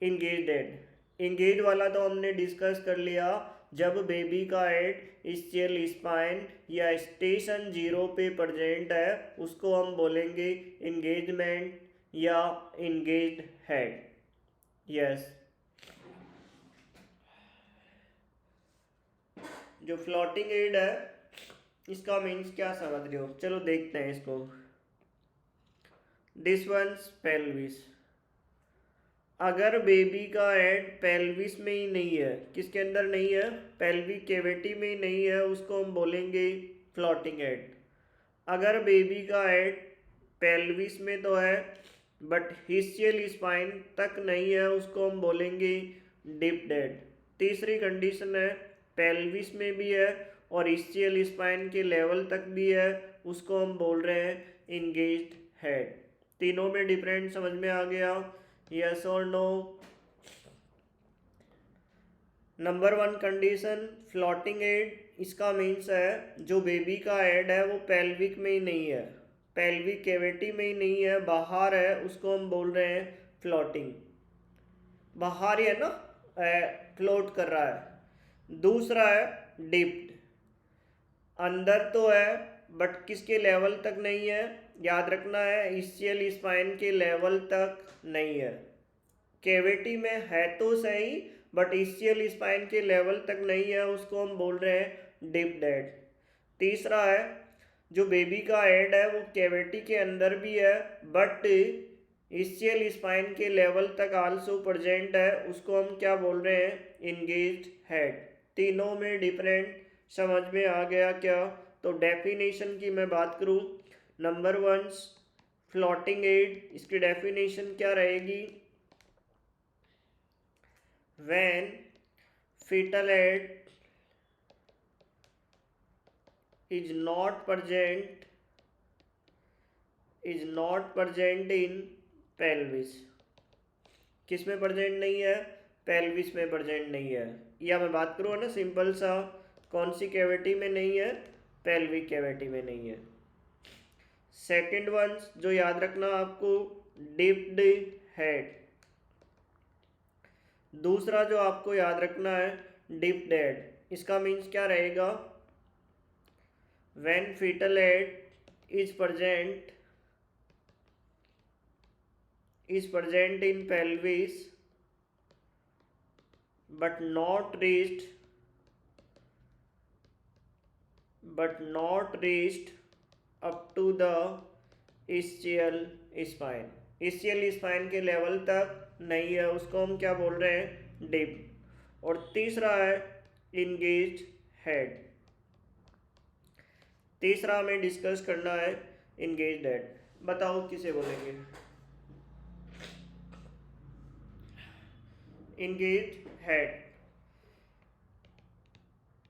engaged head. Engage वाला तो हमने डिस्कस कर लिया, जब बेबी का हेड ischial स्पाइन या स्टेशन 0 पे प्रेजेंट है उसको हम बोलेंगे इंगेजमेंट या इंगेज्ड हेड। यस, जो फ्लोटिंग हेड है इसका मीन्स क्या समझ रहे हो, चलो देखते हैं इसको। दिस वंस पेल्विस, अगर बेबी का हेड पेल्विस में ही नहीं है, किसके अंदर नहीं है, पेल्विक कैविटी में ही नहीं है, उसको हम बोलेंगे फ्लोटिंग हेड। अगर बेबी का हेड पेल्विस में तो है बट हिस्चियल स्पाइन तक नहीं है उसको हम बोलेंगे डिप्ड हेड। तीसरी कंडीशन है पेल्विस में भी है और हिस्चियल स्पाइन के लेवल तक भी है, उसको हम बोल रहे हैं इंगेज्ड हेड। तीनों में डिफरेंट समझ में आ गया, यस और no. Number 1 condition floating head, इसका मीन्स है जो बेबी का हेड है वो पेल्विक में ही नहीं है, पेल्विक कैविटी में ही नहीं है, बाहर है, उसको हम बोल रहे हैं फ्लोटिंग। बाहर ही है ना, फ्लोट कर रहा है। दूसरा है डिप्ड, अंदर तो है बट किसके लेवल तक नहीं है, याद रखना है ischial स्पाइन के लेवल तक नहीं है। कैविटी में है तो सही बट ischial स्पाइन के लेवल तक नहीं है, उसको हम बोल रहे हैं डिप्ड हेड। तीसरा है जो बेबी का हेड है वो कैविटी के अंदर भी है बट ischial स्पाइन के लेवल तक आल्सो प्रेजेंट है, उसको हम क्या बोल रहे हैं, इंगेज्ड हेड। तीनों में डिफरेंट समझ में आ गया क्या। तो डेफिनेशन की मैं बात करूं, नंबर 1 फ्लोटिंग हेड, इसकी डेफिनेशन क्या रहेगी, when fetal head is not present in pelvis। किस में प्रेजेंट नहीं है, पेल्विस में प्रेजेंट नहीं है। या मैं बात करूँ ना सिंपल सा, कौन सी कैविटी में नहीं है, पेल्विक कैविटी में नहीं है। सेकंड वन जो याद रखना आपको, डिप्ड हेड, दूसरा जो आपको याद रखना है डिप डेड, इसका मीन्स क्या रहेगा, when fetal head is present in pelvis but not reached up to the ischial spine, ischial spine के लेवल तक नहीं है, उसको हम क्या बोल रहे हैं, डिप। और तीसरा है इंगेज हेड, तीसरा हमें डिस्कस करना है इंगेज हेड। बताओ किसे बोलेंगे, इंगेज हेड।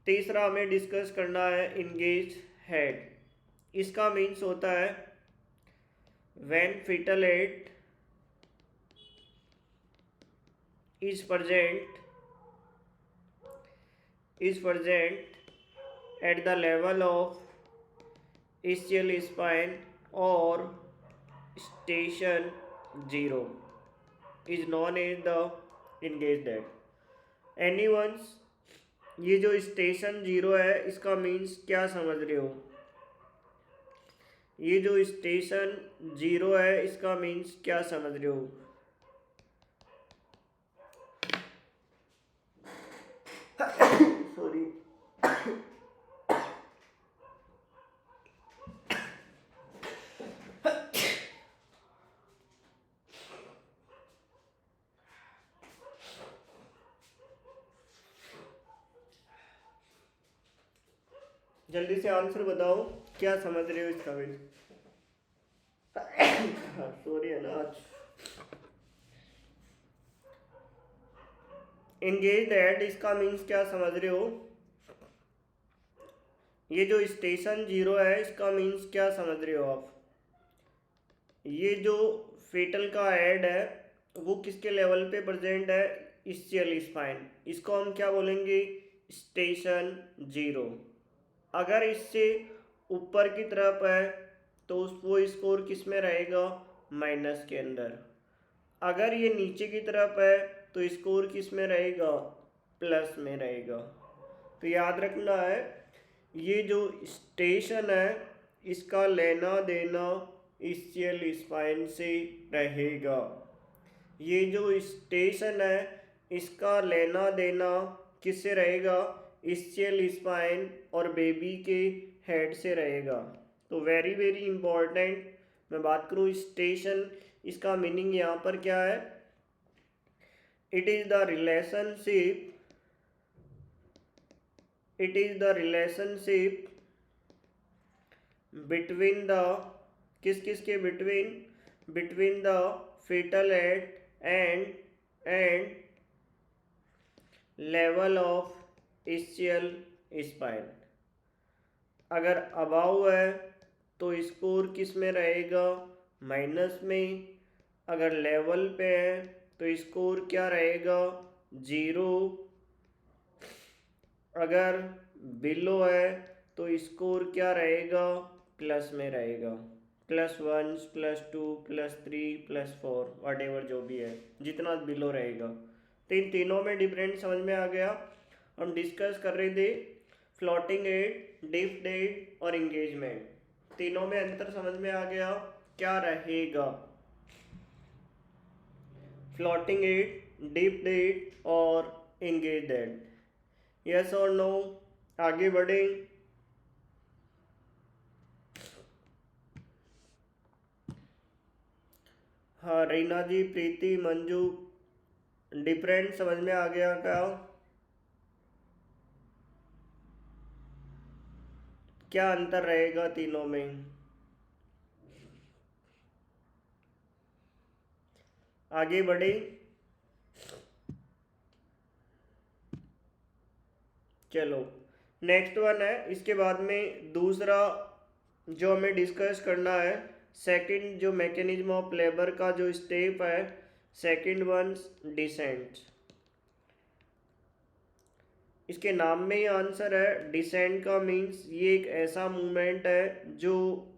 तीसरा हमें डिस्कस करना है इंगेज हेड, इसका मीन्स होता है when fetal head is present at the level of ischial spine or station 0 is known as the engaged head। Anyone's, ये जो स्टेशन 0 है इसका मीन्स क्या समझ रहे हो, ये जो स्टेशन 0 है इसका मीन्स क्या समझ रहे हो, सॉरी जल्दी से आंसर बताओ क्या समझ रहे हो इसका मीन्स, सॉरी है ना आज। एंगेज हेड इसका मीन्स क्या समझ रहे हो, ये जो स्टेशन 0 है इसका मीन्स क्या समझ रहे हो आप, ये जो फेटल का हेड है वो किसके लेवल पे प्रेजेंट है, ischial स्पाइन, इसको हम क्या बोलेंगे, स्टेशन 0। अगर इससे ऊपर की तरफ है तो वो स्कोर किस में रहेगा, माइनस के अंदर। अगर ये नीचे की तरफ है तो स्कोर किस में रहेगा, प्लस में रहेगा। तो याद रखना है ये जो स्टेशन है इसका लेना देना ischial स्पाइन से रहेगा, ये जो स्टेशन है इसका लेना देना किससे रहेगा, ischial स्पाइन और बेबी के हेड से रहेगा। तो वेरी वेरी इंपॉर्टेंट, मैं बात करूँ स्टेशन, इसका मीनिंग यहाँ पर क्या है, it is the relationship between the, किस किस के between the fetal head and level of ischial spine। अगर अबाव है तो स्कोर किस में रहेगा, माइनस में। अगर लेवल पे है तो स्कोर क्या रहेगा, 0। अगर बिलो है तो स्कोर क्या रहेगा, प्लस में रहेगा, +1 +2 +3 +4 वॉटेवर जो भी है, जितना बिलो रहेगा। तो इन तीनों में डिफरेंस समझ में आ गया। हम डिस्कस कर रहे थे फ्लोटिंग हेड, डिप हेड और इंगेजमेंट, तीनों में अंतर समझ में आ गया, क्या रहेगा, फ्लोटिंग हेड, डिप हेड और इंगेज हेड। यस और नो, आगे बढ़े। हाँ रीना जी, प्रीति, मंजू, डिफरेंट समझ में आ गया क्या अंतर रहेगा तीनों में, आगे बढ़े। चलो नेक्स्ट वन है, इसके बाद में दूसरा जो हमें डिस्कस करना है, सेकंड जो मैकेनिज्म ऑफ लेबर का जो स्टेप है, सेकंड वन डिसेंट। इसके नाम में ही आंसर है, डिसेंट का मीन्स ये एक ऐसा मूवमेंट है जो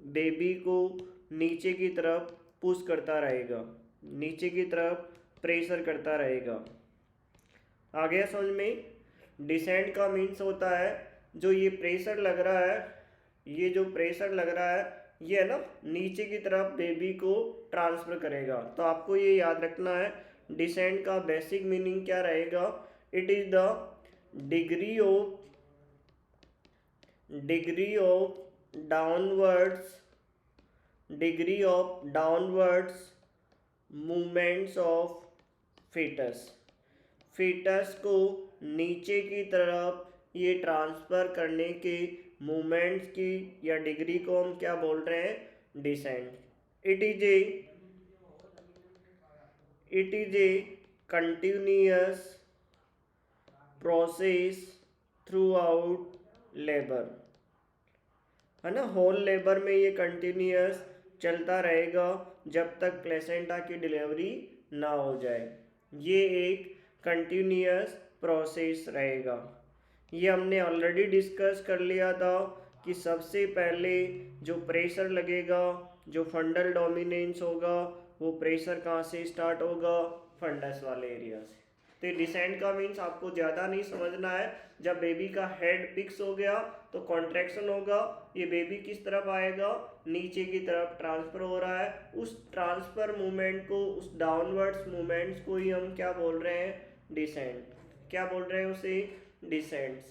बेबी को नीचे की तरफ पुश करता रहेगा, नीचे की तरफ प्रेशर करता रहेगा। आ गया समझ में। डिसेंट का मीन्स होता है जो ये प्रेशर लग रहा है, ये जो प्रेशर लग रहा है ये है ना नीचे की तरफ बेबी को ट्रांसफर करेगा। तो आपको ये याद रखना है डिसेंट का बेसिक मीनिंग क्या रहेगा, it is the degree of downwards movements of fetus को नीचे की तरफ ये ट्रांसफर करने के मूवमेंट्स की या डिग्री को हम क्या बोल रहे हैं, descent. It is a continuous process throughout labour, है ना, होल लेबर में ये कंटिन्यूअस चलता रहेगा जब तक प्लेसेंटा की डिलीवरी ना हो जाए। ये एक कंटिन्यूअस प्रोसेस रहेगा। ये हमने ऑलरेडी डिस्कस कर लिया था कि सबसे पहले जो प्रेशर लगेगा, जो फंडल डोमिनेंस होगा, वो प्रेशर कहाँ से स्टार्ट होगा, फंडस वाले एरिया से। तो डिसेंट का मीन्स आपको ज़्यादा नहीं समझना है। जब बेबी का हेड फिक्स हो गया तो कॉन्ट्रैक्शन होगा, ये बेबी किस तरफ आएगा, नीचे की तरफ ट्रांसफर हो रहा है। उस ट्रांसफर मूवमेंट को, उस डाउनवर्ड्स मूवमेंट्स को ही हम क्या बोल रहे हैं, डिसेंट। क्या बोल रहे हैं उसे, डिसेंट्स।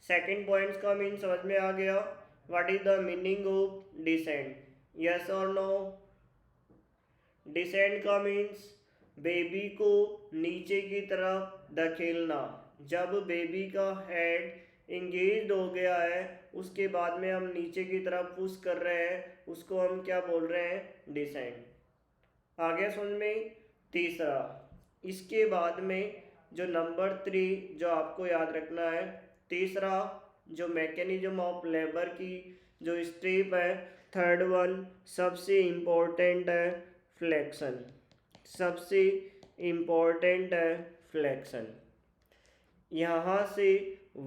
सेकंड पॉइंट्स का मीन समझ में आ गया। What is the meaning of descent, yes और नो। डिसेंट का मीन्स बेबी को नीचे की तरफ धकेलना। जब बेबी का हेड इंगेज हो गया है उसके बाद में हम नीचे की तरफ पुश कर रहे हैं, उसको हम क्या बोल रहे हैं, डिसेंट। आगे समझ में। तीसरा, इसके बाद में जो नंबर 3 जो आपको याद रखना है, तीसरा जो मैकेनिज्म ऑफ लेबर की जो स्टेप है, थर्ड वन सबसे इम्पोर्टेंट है, फ्लेक्शन। सबसे इम्पोर्टेंट है फ्लेक्शन। यहाँ से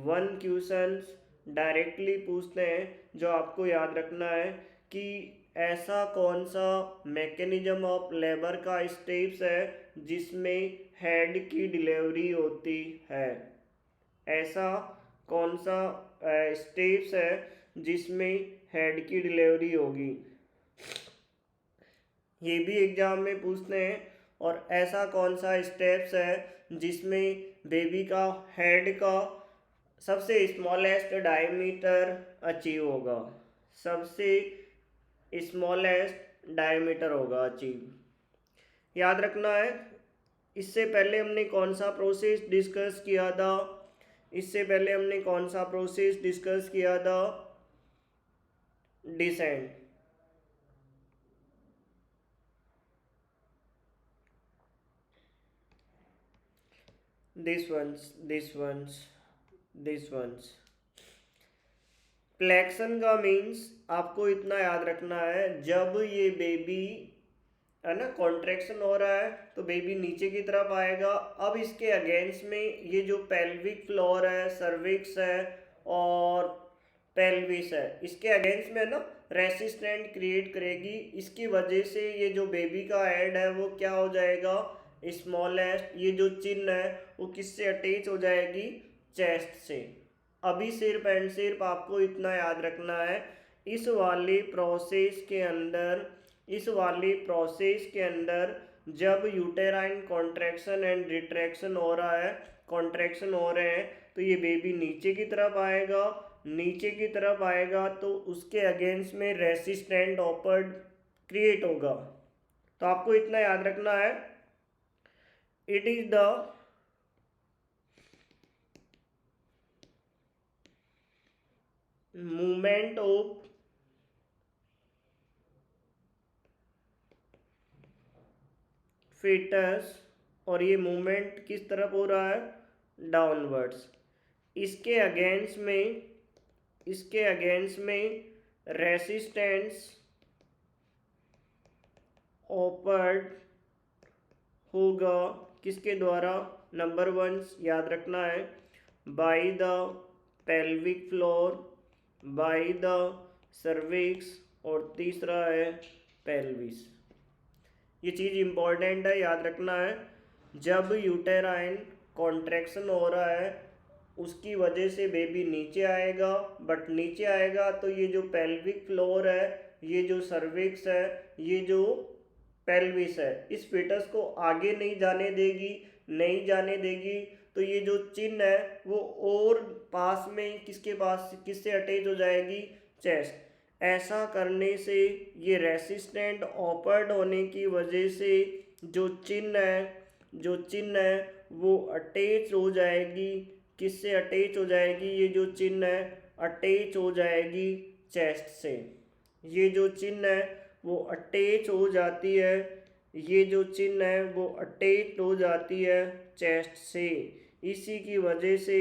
1 क्वेश्चंस डायरेक्टली पूछते हैं जो आपको याद रखना है कि ऐसा कौन सा मैकेनिज्म ऑफ लेबर का स्टेप्स है जिसमें हेड की डिलीवरी होती है। ऐसा कौन सा स्टेप्स है जिसमें हेड की डिलीवरी होगी, ये भी एग्जाम में पूछते हैं। और ऐसा कौन सा स्टेप्स है जिसमें बेबी का हेड का सबसे स्मॉलेस्ट डायमीटर अचीव होगा, सबसे स्मॉलेस्ट डायमीटर होगा अचीव। याद रखना है। इससे पहले हमने कौन सा प्रोसेस डिस्कस किया था, इससे पहले हमने कौन सा प्रोसेस डिस्कस किया था, डिसेंट। this ones फ्लेक्शन का मीन्स आपको इतना याद रखना है, जब ये बेबी है ना कॉन्ट्रैक्शन हो रहा है तो बेबी नीचे की तरफ आएगा। अब इसके अगेंस्ट में ये जो पेल्विक फ्लोर है, सर्विक्स है और पेल्विस है, इसके अगेंस्ट में ना रेसिस्टेंट क्रिएट करेगी। इसकी वजह से ये जो बेबी का हेड है वो क्या हो जाएगा, स्मॉलेस्ट। ये जो चिन्ह है वो किससे अटैच हो जाएगी, चेस्ट से। अभी सिर्फ एंड सिर्फ आपको इतना याद रखना है, इस वाले प्रोसेस के अंदर जब यूटेराइन कॉन्ट्रैक्शन एंड रिट्रैक्शन हो रहा है, कॉन्ट्रैक्शन हो रहे हैं तो ये बेबी नीचे की तरफ आएगा। नीचे की तरफ आएगा तो उसके अगेंस्ट में रेसिस्टेंट ऑपर्ड क्रिएट होगा। तो आपको इतना याद रखना है, it is the movement of fetus और ये मूवमेंट किस तरफ हो रहा है, डाउनवर्ड्स। इसके अगेंस्ट में रेसिस्टेंस ऑपर्ड होगा, किसके द्वारा, नंबर 1 याद रखना है, by the pelvic floor, by the cervix और तीसरा है पेल्विस। ये चीज़ इम्पोर्टेंट है, याद रखना है। जब यूटेराइन कॉन्ट्रैक्शन हो रहा है उसकी वजह से बेबी नीचे आएगा, बट नीचे आएगा तो ये जो पेल्विक फ्लोर है, ये जो सर्विक्स है, ये जो पेल्विस है, इस फिटस को आगे नहीं जाने देगी, नहीं जाने देगी। तो ये जो चिन्ह है वो और पास में किससे अटैच हो जाएगी, चेस्ट। ऐसा करने से ये रेसिस्टेंट ओपर्ड होने की वजह से जो चिन्ह है वो अटैच हो जाएगी, किससे अटैच हो जाएगी, ये जो चिन्ह है अटैच हो जाएगी चेस्ट से। ये जो चिन्ह है वो अटैच हो जाती है, ये जो चिन्ह है वो अटैच हो जाती है चेस्ट से। इसी की वजह से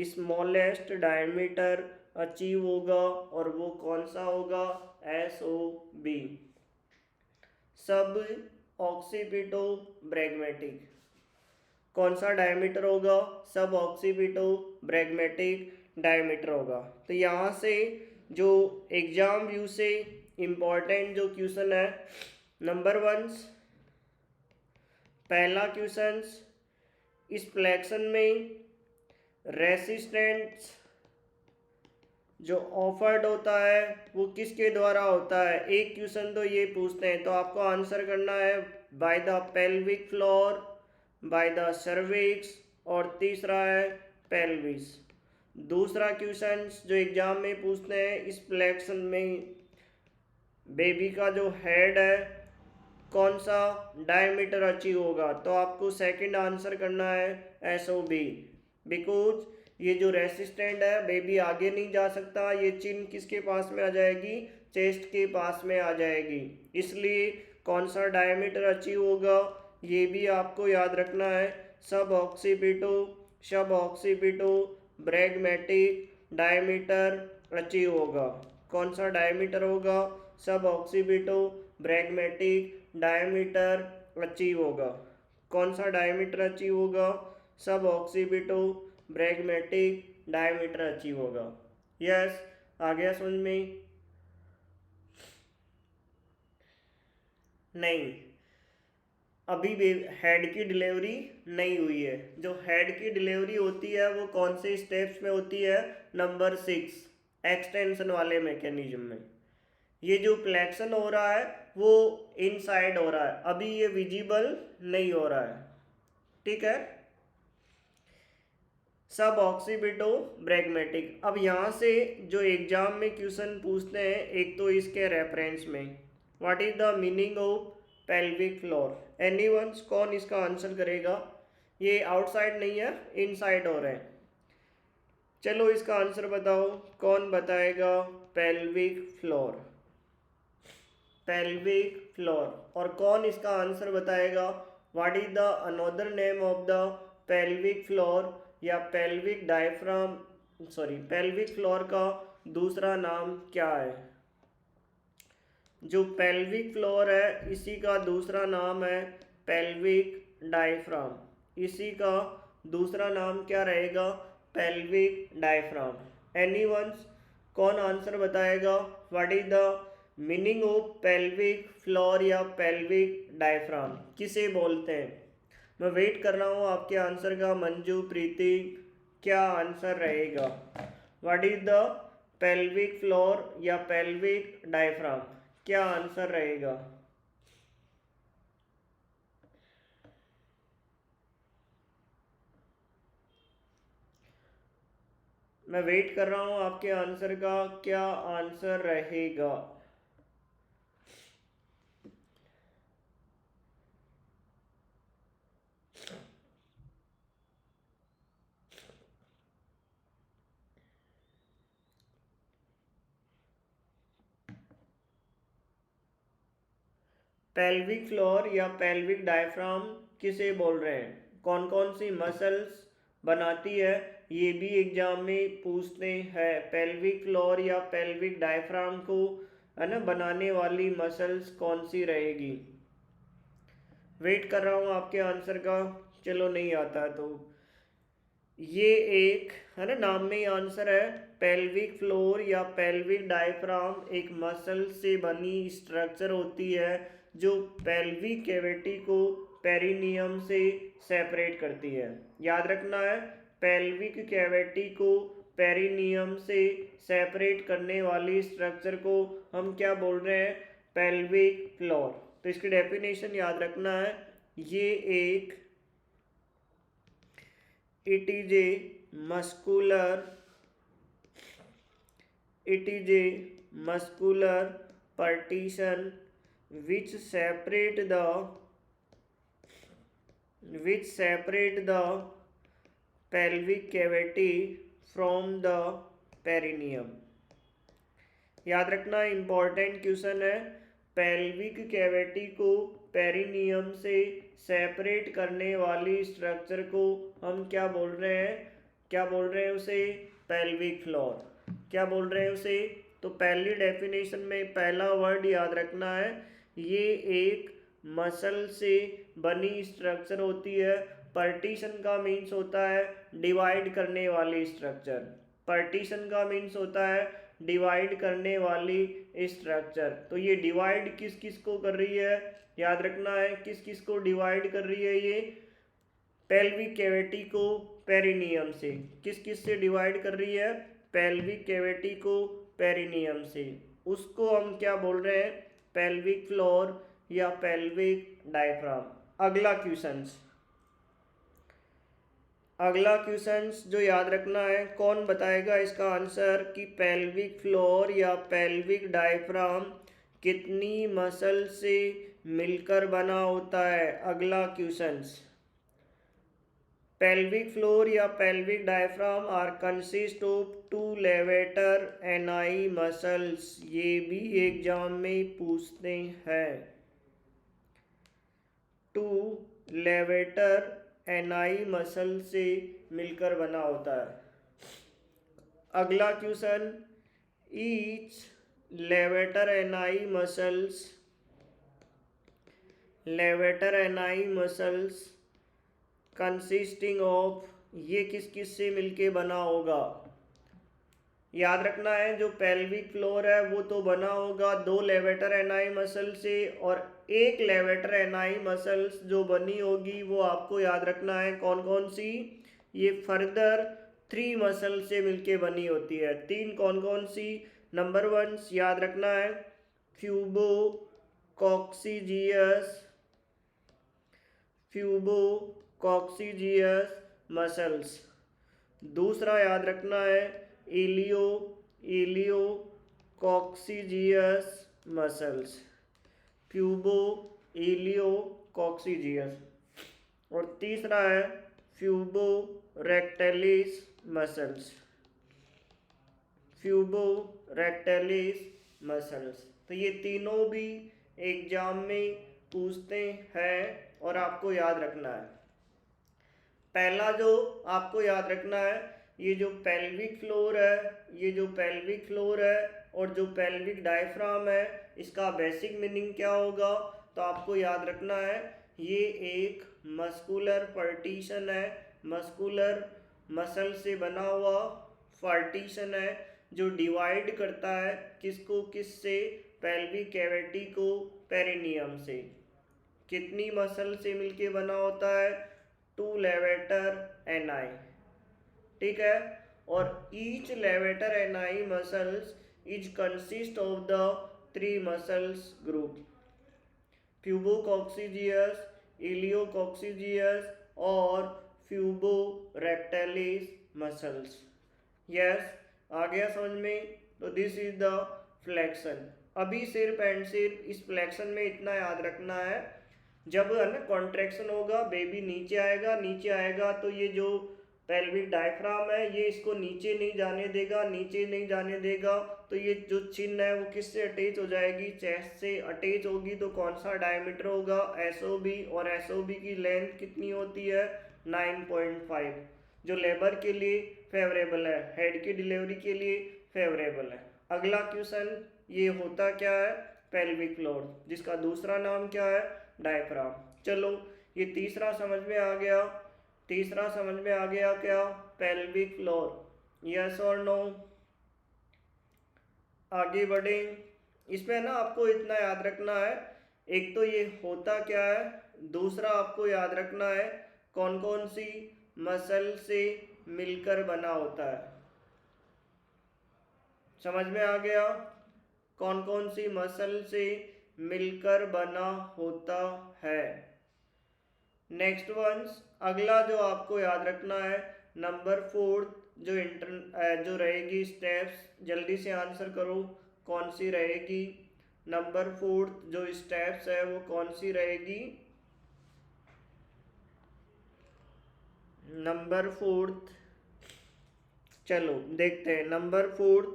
स्मॉलेस्ट डायमीटर अचीव होगा, और वो कौन सा होगा, SOB, सब ऑक्सीपिटो ब्रैगमेटिक। कौन सा डायमीटर होगा, सब ऑक्सीपिटो ब्रैगमेटिक डायमीटर होगा। तो यहाँ से जो एग्जाम व्यू से इम्पॉर्टेंट जो क्वेश्चन है, नंबर 1 पहला क्वेश्चन, इस फ्लेक्शन में रेसिस्टेंस जो ऑफर्ड होता है वो किसके द्वारा होता है। एक क्वेश्चन तो ये पूछते हैं, तो आपको आंसर करना है by the pelvic floor, by the cervix, और तीसरा है पेल्विस। दूसरा क्वेश्चन जो एग्जाम में पूछते हैं, इस फ्लेक्शन में बेबी का जो हेड है कौन सा डायमीटर अचीव होगा, तो आपको सेकंड आंसर करना है SOB, बिकॉज ये जो रेसिस्टेंट है बेबी आगे नहीं जा सकता, ये चिन्ह किसके पास में आ जाएगी, चेस्ट के पास में आ जाएगी, इसलिए कौन सा डायमीटर अचीव होगा ये भी आपको याद रखना है, सब ऑक्सीपिटो ब्रैगमेटिक डायमीटर अचीव होगा। कौन सा डायमीटर होगा, सब ऑक्सीपिटो ब्रैगमेटिक डायमीटर अचीव होगा। कौन सा डायमीटर अचीव होगा, सब ऑक्सीपिटो ब्रैगमेटिक डायमीटर अचीव होगा। यस, आ गया समझ में? नहीं, अभी हेड की डिलीवरी नहीं हुई है। जो हेड की डिलीवरी होती है वो कौन से स्टेप्स में होती है, नंबर 6 एक्सटेंशन वाले मैकेनिज्म में। ये जो फ्लेक्शन हो रहा है वो इनसाइड हो रहा है, अभी ये विजिबल नहीं हो रहा है, ठीक है। सब ऑक्सीपिटो ब्रैगमेटिक। अब यहाँ से जो एग्जाम में क्वेश्चन पूछते हैं, एक तो इसके रेफरेंस में what is the meaning of pelvic floor, anyone, कौन इसका आंसर करेगा। ये आउटसाइड नहीं है, इनसाइड हो रहे हैं। चलो इसका आंसर बताओ, कौन बताएगा, पेल्विक फ्लोर, पेल्विक फ्लोर। और कौन इसका आंसर बताएगा, what is the another name of the pelvic floor, या pelvic diaphragm, sorry pelvic floor का दूसरा नाम क्या है। जो पेल्विक फ्लोर है इसी का दूसरा नाम है पेल्विक डायफ्राम, इसी का दूसरा नाम क्या रहेगा, पेल्विक डायफ्राम। एनीवंस, कौन आंसर बताएगा, what is the meaning of pelvic floor या पेल्विक डायफ्राम किसे बोलते हैं। मैं वेट कर रहा हूँ आपके आंसर का। मंजू, प्रीति, क्या आंसर रहेगा, what is the pelvic floor या पेल्विक डायफ्राम, क्या आंसर रहेगा। मैं वेट कर रहा हूं आपके आंसर का, क्या आंसर रहेगा। पेल्विक फ्लोर या पेल्विक डायफ्राम किसे बोल रहे हैं, कौन कौन सी मसल्स बनाती है, ये भी एग्जाम में पूछते हैं। पेल्विक फ्लोर या पेल्विक डायफ्राम को है ना बनाने वाली मसल्स कौन सी रहेगी। वेट कर रहा हूँ आपके आंसर का। चलो नहीं आता तो ये एक है ना, नाम में ही आंसर है। पेल्विक फ्लोर या पेल्विक डायफ्राम एक मसल से बनी स्ट्रक्चर होती है जो पेल्विक कैविटी को पेरिनियम से सेपरेट करती है। याद रखना है, पेल्विक कैविटी को पेरिनियम से सेपरेट करने वाली स्ट्रक्चर को हम क्या बोल रहे हैं? Pelvic floor. तो इसकी डेफिनेशन याद रखना है, ये एक it is a muscular partition which separate the pelvic cavity from the perineum। याद रखना, इंपॉर्टेंट क्वेश्चन है। पेल्विक कैविटी को पेरिनियम से सेपरेट करने वाली स्ट्रक्चर को हम क्या बोल रहे हैं? क्या बोल रहे हैं उसे? Pelvic floor. क्या बोल रहे हैं उसे? तो पहली डेफिनेशन में पहला वर्ड याद रखना है, ये एक मसल से बनी स्ट्रक्चर होती है। पार्टीशन का मीन्स होता है डिवाइड करने वाली स्ट्रक्चर। पार्टीशन का मीन्स होता है डिवाइड करने वाली स्ट्रक्चर। तो ये डिवाइड किस किस को कर रही है? याद रखना है, किस किस को डिवाइड कर रही है? ये पेल्विक कैविटी को पेरिनियम से। किस किस से डिवाइड कर रही है? पेल्विक कैविटी को पेरिनियम से। उसको हम क्या बोल रहे हैं? पेल्विक फ्लोर या पेल्विक डायफ्राम। अगला क्वेश्चंस जो याद रखना है, कौन बताएगा इसका आंसर कि पेल्विक फ्लोर या पेल्विक डायफ्राम कितनी मसल से मिलकर बना होता है? अगला क्वेश्चंस, पेल्विक फ्लोर या pelvic diaphragm are consist of 2 levator ani muscles. ये भी एग्जाम में पूछते हैं। 2 लेवेटर एनआई मसल से मिलकर बना होता है। अगला question, each levator ani muscles consisting of, ये किस किस से मिलके बना होगा? याद रखना है, जो पेल्विक फ्लोर है वो तो बना होगा 2 लेवेटर एनआई मसल से, और एक लेवेटर एनआई मसल्स जो बनी होगी वो आपको याद रखना है कौन कौन सी? ये फर्दर 3 मसल से मिलके बनी होती है। 3 कौन कौन सी? नंबर 1 याद रखना है, फ्यूबोकॉक्सीजियस मसल्स। दूसरा याद रखना है इलियोकॉक्सीजियस मसल्स, इलियोकॉक्सीजियस। और तीसरा है फ्यूबोरेक्टैलिस मसल्स। तो ये तीनों भी एग्जाम में पूछते हैं और आपको याद रखना है। पहला जो आपको याद रखना है, ये जो पेल्विक फ्लोर है और जो पेल्विक डायफ्राम है, इसका बेसिक मीनिंग क्या होगा? तो आपको याद रखना है, ये एक मस्कुलर पार्टीशन है, मस्कुलर मसल से बना हुआ पार्टीशन है जो डिवाइड करता है किसको किस से? पेल्विक कैविटी को पेरिनियम से। कितनी मसल से मिलके बना होता है? 2 लेवेटर एनआई। ठीक है, और each levator ani muscles is consist of the 3 muscles group, pubococcygeus, iliococcygeus और फ्यूबोरेक्टैलिस मसल्स। यस, आ गया समझ में? तो दिस इज द फ्लेक्शन। अभी सिर्फ एंड सिर्फ इस फ्लेक्शन में इतना याद रखना है, जब है ना कॉन्ट्रैक्शन होगा, बेबी नीचे आएगा तो ये जो पेल्विक डायफ्राम है ये इसको नीचे नहीं जाने देगा। तो ये जो चिन्ह है वो किससे अटैच हो जाएगी? चेस्ट से अटैच होगी। तो कौन सा डायमीटर होगा? एसओबी। और एसओबी की लेंथ कितनी होती है? 9.5, जो लेबर के लिए फेवरेबल है, हेड की डिलीवरी के लिए फेवरेबल है। अगला क्वेश्चन, ये होता क्या है? पेल्विक फ्लोर, जिसका दूसरा नाम क्या है? डायफ्राम। चलो, ये तीसरा समझ में आ गया क्या? Pelvic floor. यस और नो? आगे बढ़ें। इसमें ना आपको इतना याद रखना है, एक तो ये होता क्या है? दूसरा आपको याद रखना है कौन कौन सी मसल से मिलकर बना होता है। समझ में आ गया? कौन कौन सी मसल से मिलकर बना होता है। नेक्स्ट वंस, अगला जो आपको याद रखना है नंबर 4 जो रहेगी स्टेप्स, जल्दी से आंसर करो कौन सी रहेगी। नंबर 4 जो स्टेप्स है वो कौन सी रहेगी। नंबर 4, चलो देखते हैं। नंबर 4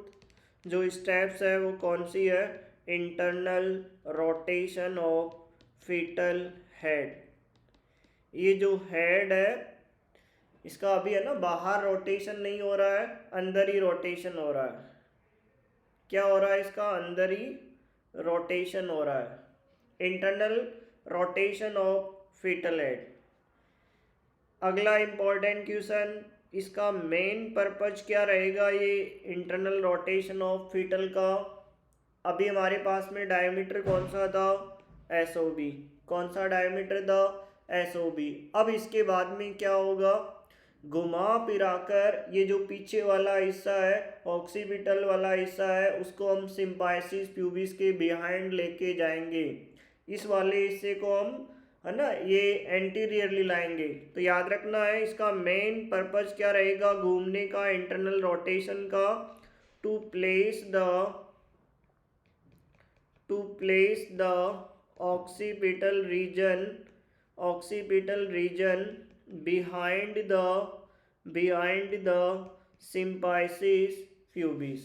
जो स्टेप्स है वो कौन सी है। Internal rotation of fetal head. ये जो हेड है इसका अभी है ना बाहर रोटेशन नहीं हो रहा है, अंदर ही रोटेशन हो रहा है। क्या हो रहा है इसका, अंदर ही रोटेशन हो रहा है। Internal rotation of fetal head. अगला इंपॉर्टेंट क्वेश्चन, इसका मेन पर्पज क्या रहेगा ये इंटरनल रोटेशन ऑफ फीटल का। अभी हमारे पास में डायमीटर कौन सा था, एसओबी। कौन सा डायमीटर था, एसओबी। अब इसके बाद में क्या होगा, घुमा फिराकर ये जो पीछे वाला हिस्सा है ऑक्सीपिटल वाला हिस्सा है उसको हम सिम्पाइसिस प्यूबिस के बिहाइंड लेके जाएंगे। इस वाले हिस्से को हम है ना ये एंटीरियरली लाएंगे। तो याद रखना है इसका मेन पर्पज क्या रहेगा घूमने का, इंटरनल रोटेशन का, to place the occipital region behind the symphysis pubis।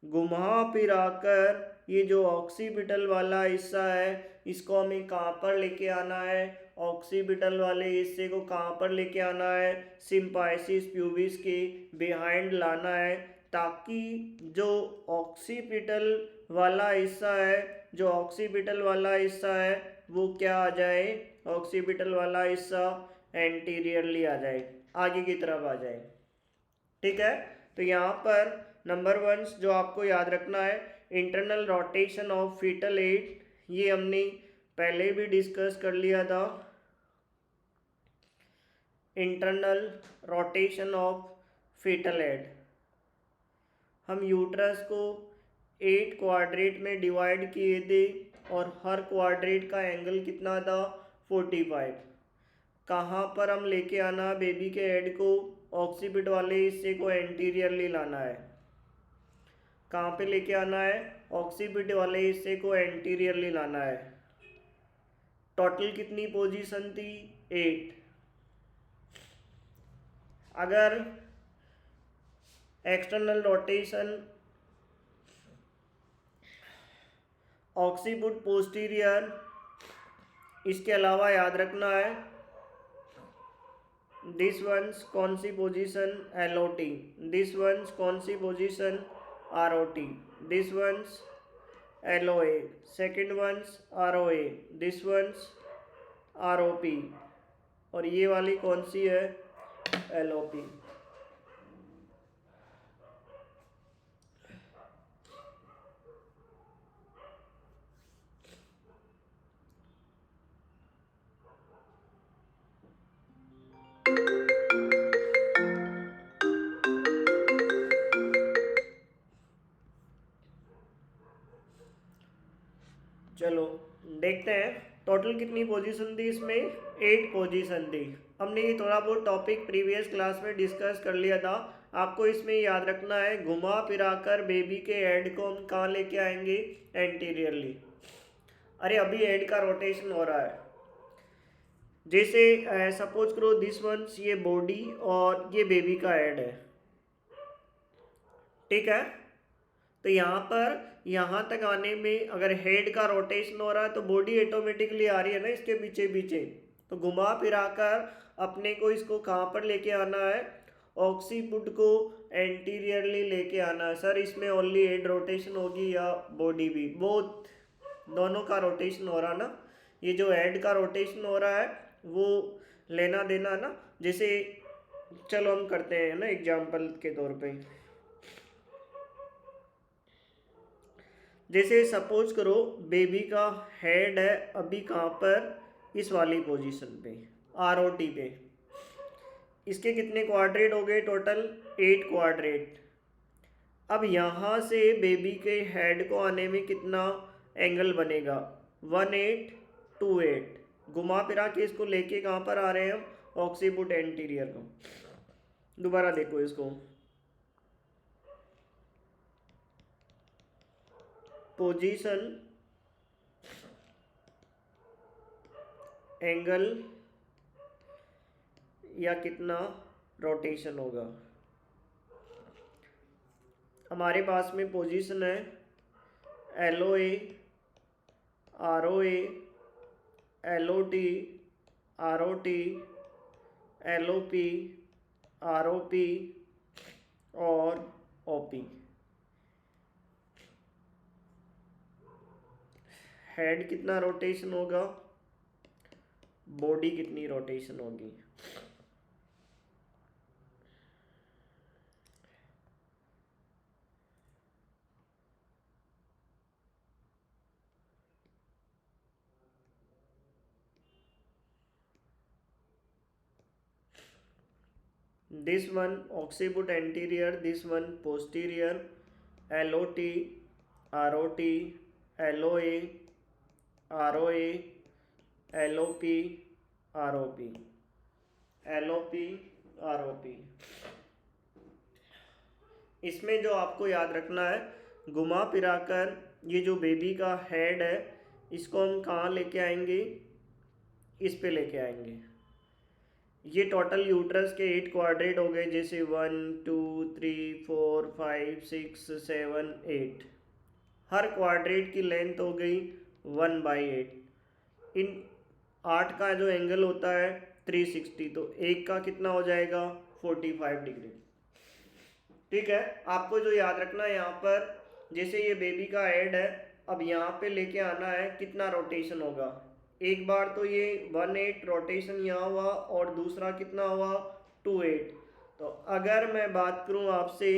घुमा फिराकर ये जो ऑक्सीपिटल वाला हिस्सा है इसको हमें कहाँ पर लेके आना है, ऑक्सीपिटल वाले हिस्से को कहाँ पर लेके आना है, सिम्फाइसिस प्यूबिस के बिहाइंड लाना है, ताकि जो ऑक्सीपिटल वाला हिस्सा है वो क्या आ जाए, ऑक्सीपिटल वाला हिस्सा एंटीरियरली आ जाए, आगे की तरफ आ जाए। ठीक है, तो यहाँ पर नंबर 1 जो आपको याद रखना है internal rotation of fetal head, ये हमने पहले भी डिस्कस कर लिया था। Internal rotation of fetal head, हम यूट्रस को 8 क्वाड्रेंट में डिवाइड किए थे और हर क्वाड्रेंट का एंगल कितना था, 45। कहाँ पर हम लेके आना बेबी के हेड को, ऑक्सीपिट वाले हिस्से को एंटीरियरली लाना है। कहाँ पे लेके आना है, ऑक्सीपिट वाले हिस्से को एंटीरियरली लाना है। टोटल कितनी पोजीशन थी, 8। अगर एक्सटर्नल रोटेशन ऑक्सीपिट पोस्टीरियर, इसके अलावा याद रखना है दिस वंस कौन सी पोजीशन, एलओटी। दिस वंस कौन सी position, ROT. This one's LOA, second one's ROA, this one's ROP, और ये वाली कौन सी है, एलओपी। चलो देखते हैं टोटल कितनी पोजीशन थी इसमें, 8 पोजीशन थी। हमने ये थोड़ा बहुत टॉपिक प्रीवियस क्लास में डिस्कस कर लिया था। आपको इसमें याद रखना है घुमा फिराकर बेबी के हेड को हम कहाँ लेके आएंगे, एंटीरियरली। अरे अभी हेड का रोटेशन हो रहा है, जैसे सपोज करो दिस वंस ये बॉडी और ये बेबी का हेड है, ठीक है। तो यहाँ तक आने में अगर हेड का रोटेशन हो रहा है तो बॉडी ऑटोमेटिकली आ रही है ना इसके पीछे पीछे। तो घुमा फिराकर अपने को इसको कहाँ पर लेके आना है, ऑक्सीपिट को एंटीरियरली लेके आना है। सर इसमें ओनली हेड रोटेशन होगी या बॉडी भी, बोथ, दोनों का रोटेशन हो रहा ना। ये जो हेड का रोटेशन हो रहा है वो लेना देना ना, जैसे चलो हम करते हैं ना एग्जाम्पल के तौर पे। जैसे सपोज करो बेबी का हेड है अभी कहाँ पर, इस वाली पोजीशन पे, ROT पे। इसके कितने क्वाड्रेट हो गए टोटल, 8 क्वाड्रेट। अब यहाँ से बेबी के हेड को आने में कितना एंगल बनेगा, 1828। घुमा फिरा के इसको लेके कहाँ पर आ रहे हैं हम, ऑक्सीपुट एंटीरियर को। दोबारा देखो इसको, पोजीशन, एंगल या कितना रोटेशन होगा। हमारे पास में पोजीशन है LOA, ROA, LOT, ROT, LOP, ROP और OP। हेड कितना रोटेशन होगा, बॉडी कितनी रोटेशन होगी। This one occiput anterior, this one posterior, LOT, ROT, LOA, ROA, LOP, ROP, LOP, ROP। इसमें जो आपको याद रखना है, घुमा फिरा कर ये जो बेबी का हेड है इसको हम कहाँ लेके आएंगे, इस पे लेके आएंगे। ये टोटल यूट्रस के 8 क्वाड्रेट हो गए, जैसे 1 2 3 4 5 6 7 8। हर क्वाड्रेट की लेंथ हो गई 1/8। इन 8 का जो एंगल होता है 360, तो एक का कितना हो जाएगा 45 डिग्री। ठीक है, आपको जो याद रखना है यहाँ पर, जैसे ये बेबी का हेड है, अब यहाँ पे लेके आना है, कितना रोटेशन होगा। एक बार तो ये 18 रोटेशन यहाँ हुआ और दूसरा कितना हुआ 28। तो अगर मैं बात करूँ आपसे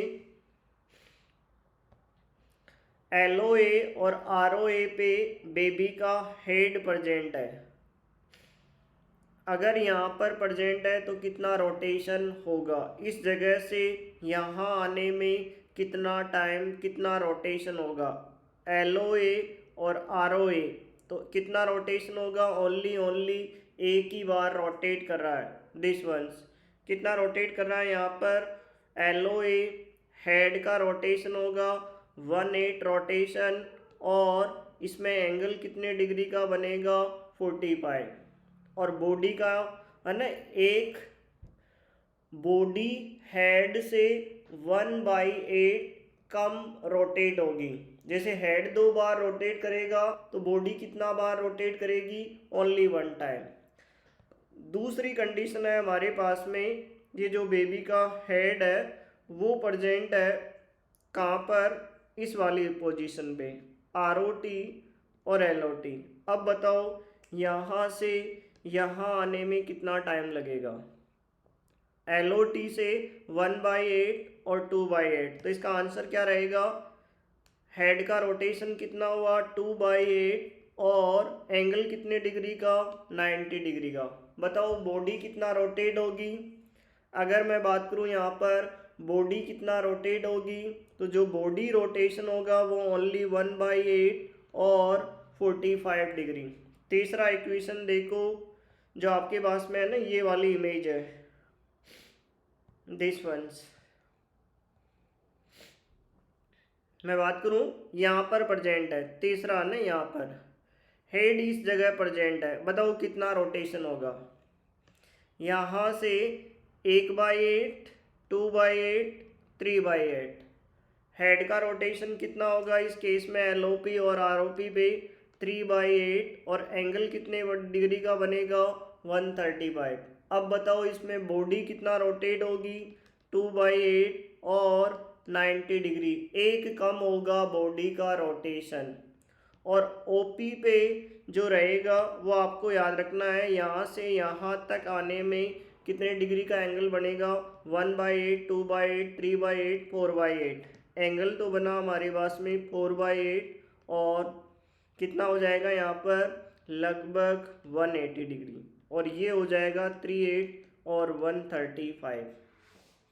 LOA और ROA पे बेबी का हेड प्रेजेंट है, अगर यहाँ पर प्रेजेंट है तो कितना रोटेशन होगा, इस जगह से यहाँ आने में कितना टाइम, कितना रोटेशन होगा। LOA और ROA तो कितना रोटेशन होगा, ओनली एक ही बार रोटेट कर रहा है। दिस वंस कितना रोटेट कर रहा है, यहाँ पर LOA हेड का रोटेशन होगा 18 रोटेशन, और इसमें एंगल कितने डिग्री का बनेगा 45। और बॉडी का है ना, एक बॉडी हेड से 1/8 कम रोटेट होगी। जैसे हेड 2 बार रोटेट करेगा तो बॉडी कितना बार रोटेट करेगी, ओनली 1 टाइम। दूसरी कंडीशन है हमारे पास में, ये जो बेबी का हेड है वो प्रेजेंट है कहाँ पर, इस वाली पोजीशन पे, ROT और LOT। अब बताओ यहाँ से यहाँ आने में कितना टाइम लगेगा। LOT से 1/8 और 2/8, तो इसका आंसर क्या रहेगा, हेड का रोटेशन कितना हुआ 2/8 और एंगल कितने डिग्री का 90 डिग्री का। बताओ बॉडी कितना रोटेट होगी। अगर मैं बात करूँ यहाँ पर बॉडी कितना रोटेट होगी, तो जो बॉडी रोटेशन होगा वो ओनली 1/8 और 45 डिग्री। तीसरा इक्वेशन देखो जो आपके पास में है ना, ये वाली इमेज है, दिस वंस। मैं बात करूं यहाँ पर प्रेजेंट है, तीसरा ना यहाँ पर हेड इस जगह प्रेजेंट है। बताओ कितना रोटेशन होगा, यहाँ से 1/8, 2/8, 3/8। हेड का रोटेशन कितना होगा इस केस में, LOP और ROP पे 3/8, और एंगल कितने डिग्री का बनेगा 135। अब बताओ इसमें बॉडी कितना रोटेट होगी 2/8 और 90 डिग्री, एक कम होगा बॉडी का रोटेशन। और OP पे जो रहेगा वो आपको याद रखना है, यहाँ से यहाँ तक आने में कितने डिग्री का एंगल बनेगा, 1/8, 2/8, 3/8, 4/8। एंगल तो बना हमारे पास में 4/8 और कितना हो जाएगा यहाँ पर लगभग 180 डिग्री, और ये हो जाएगा 38 और 135।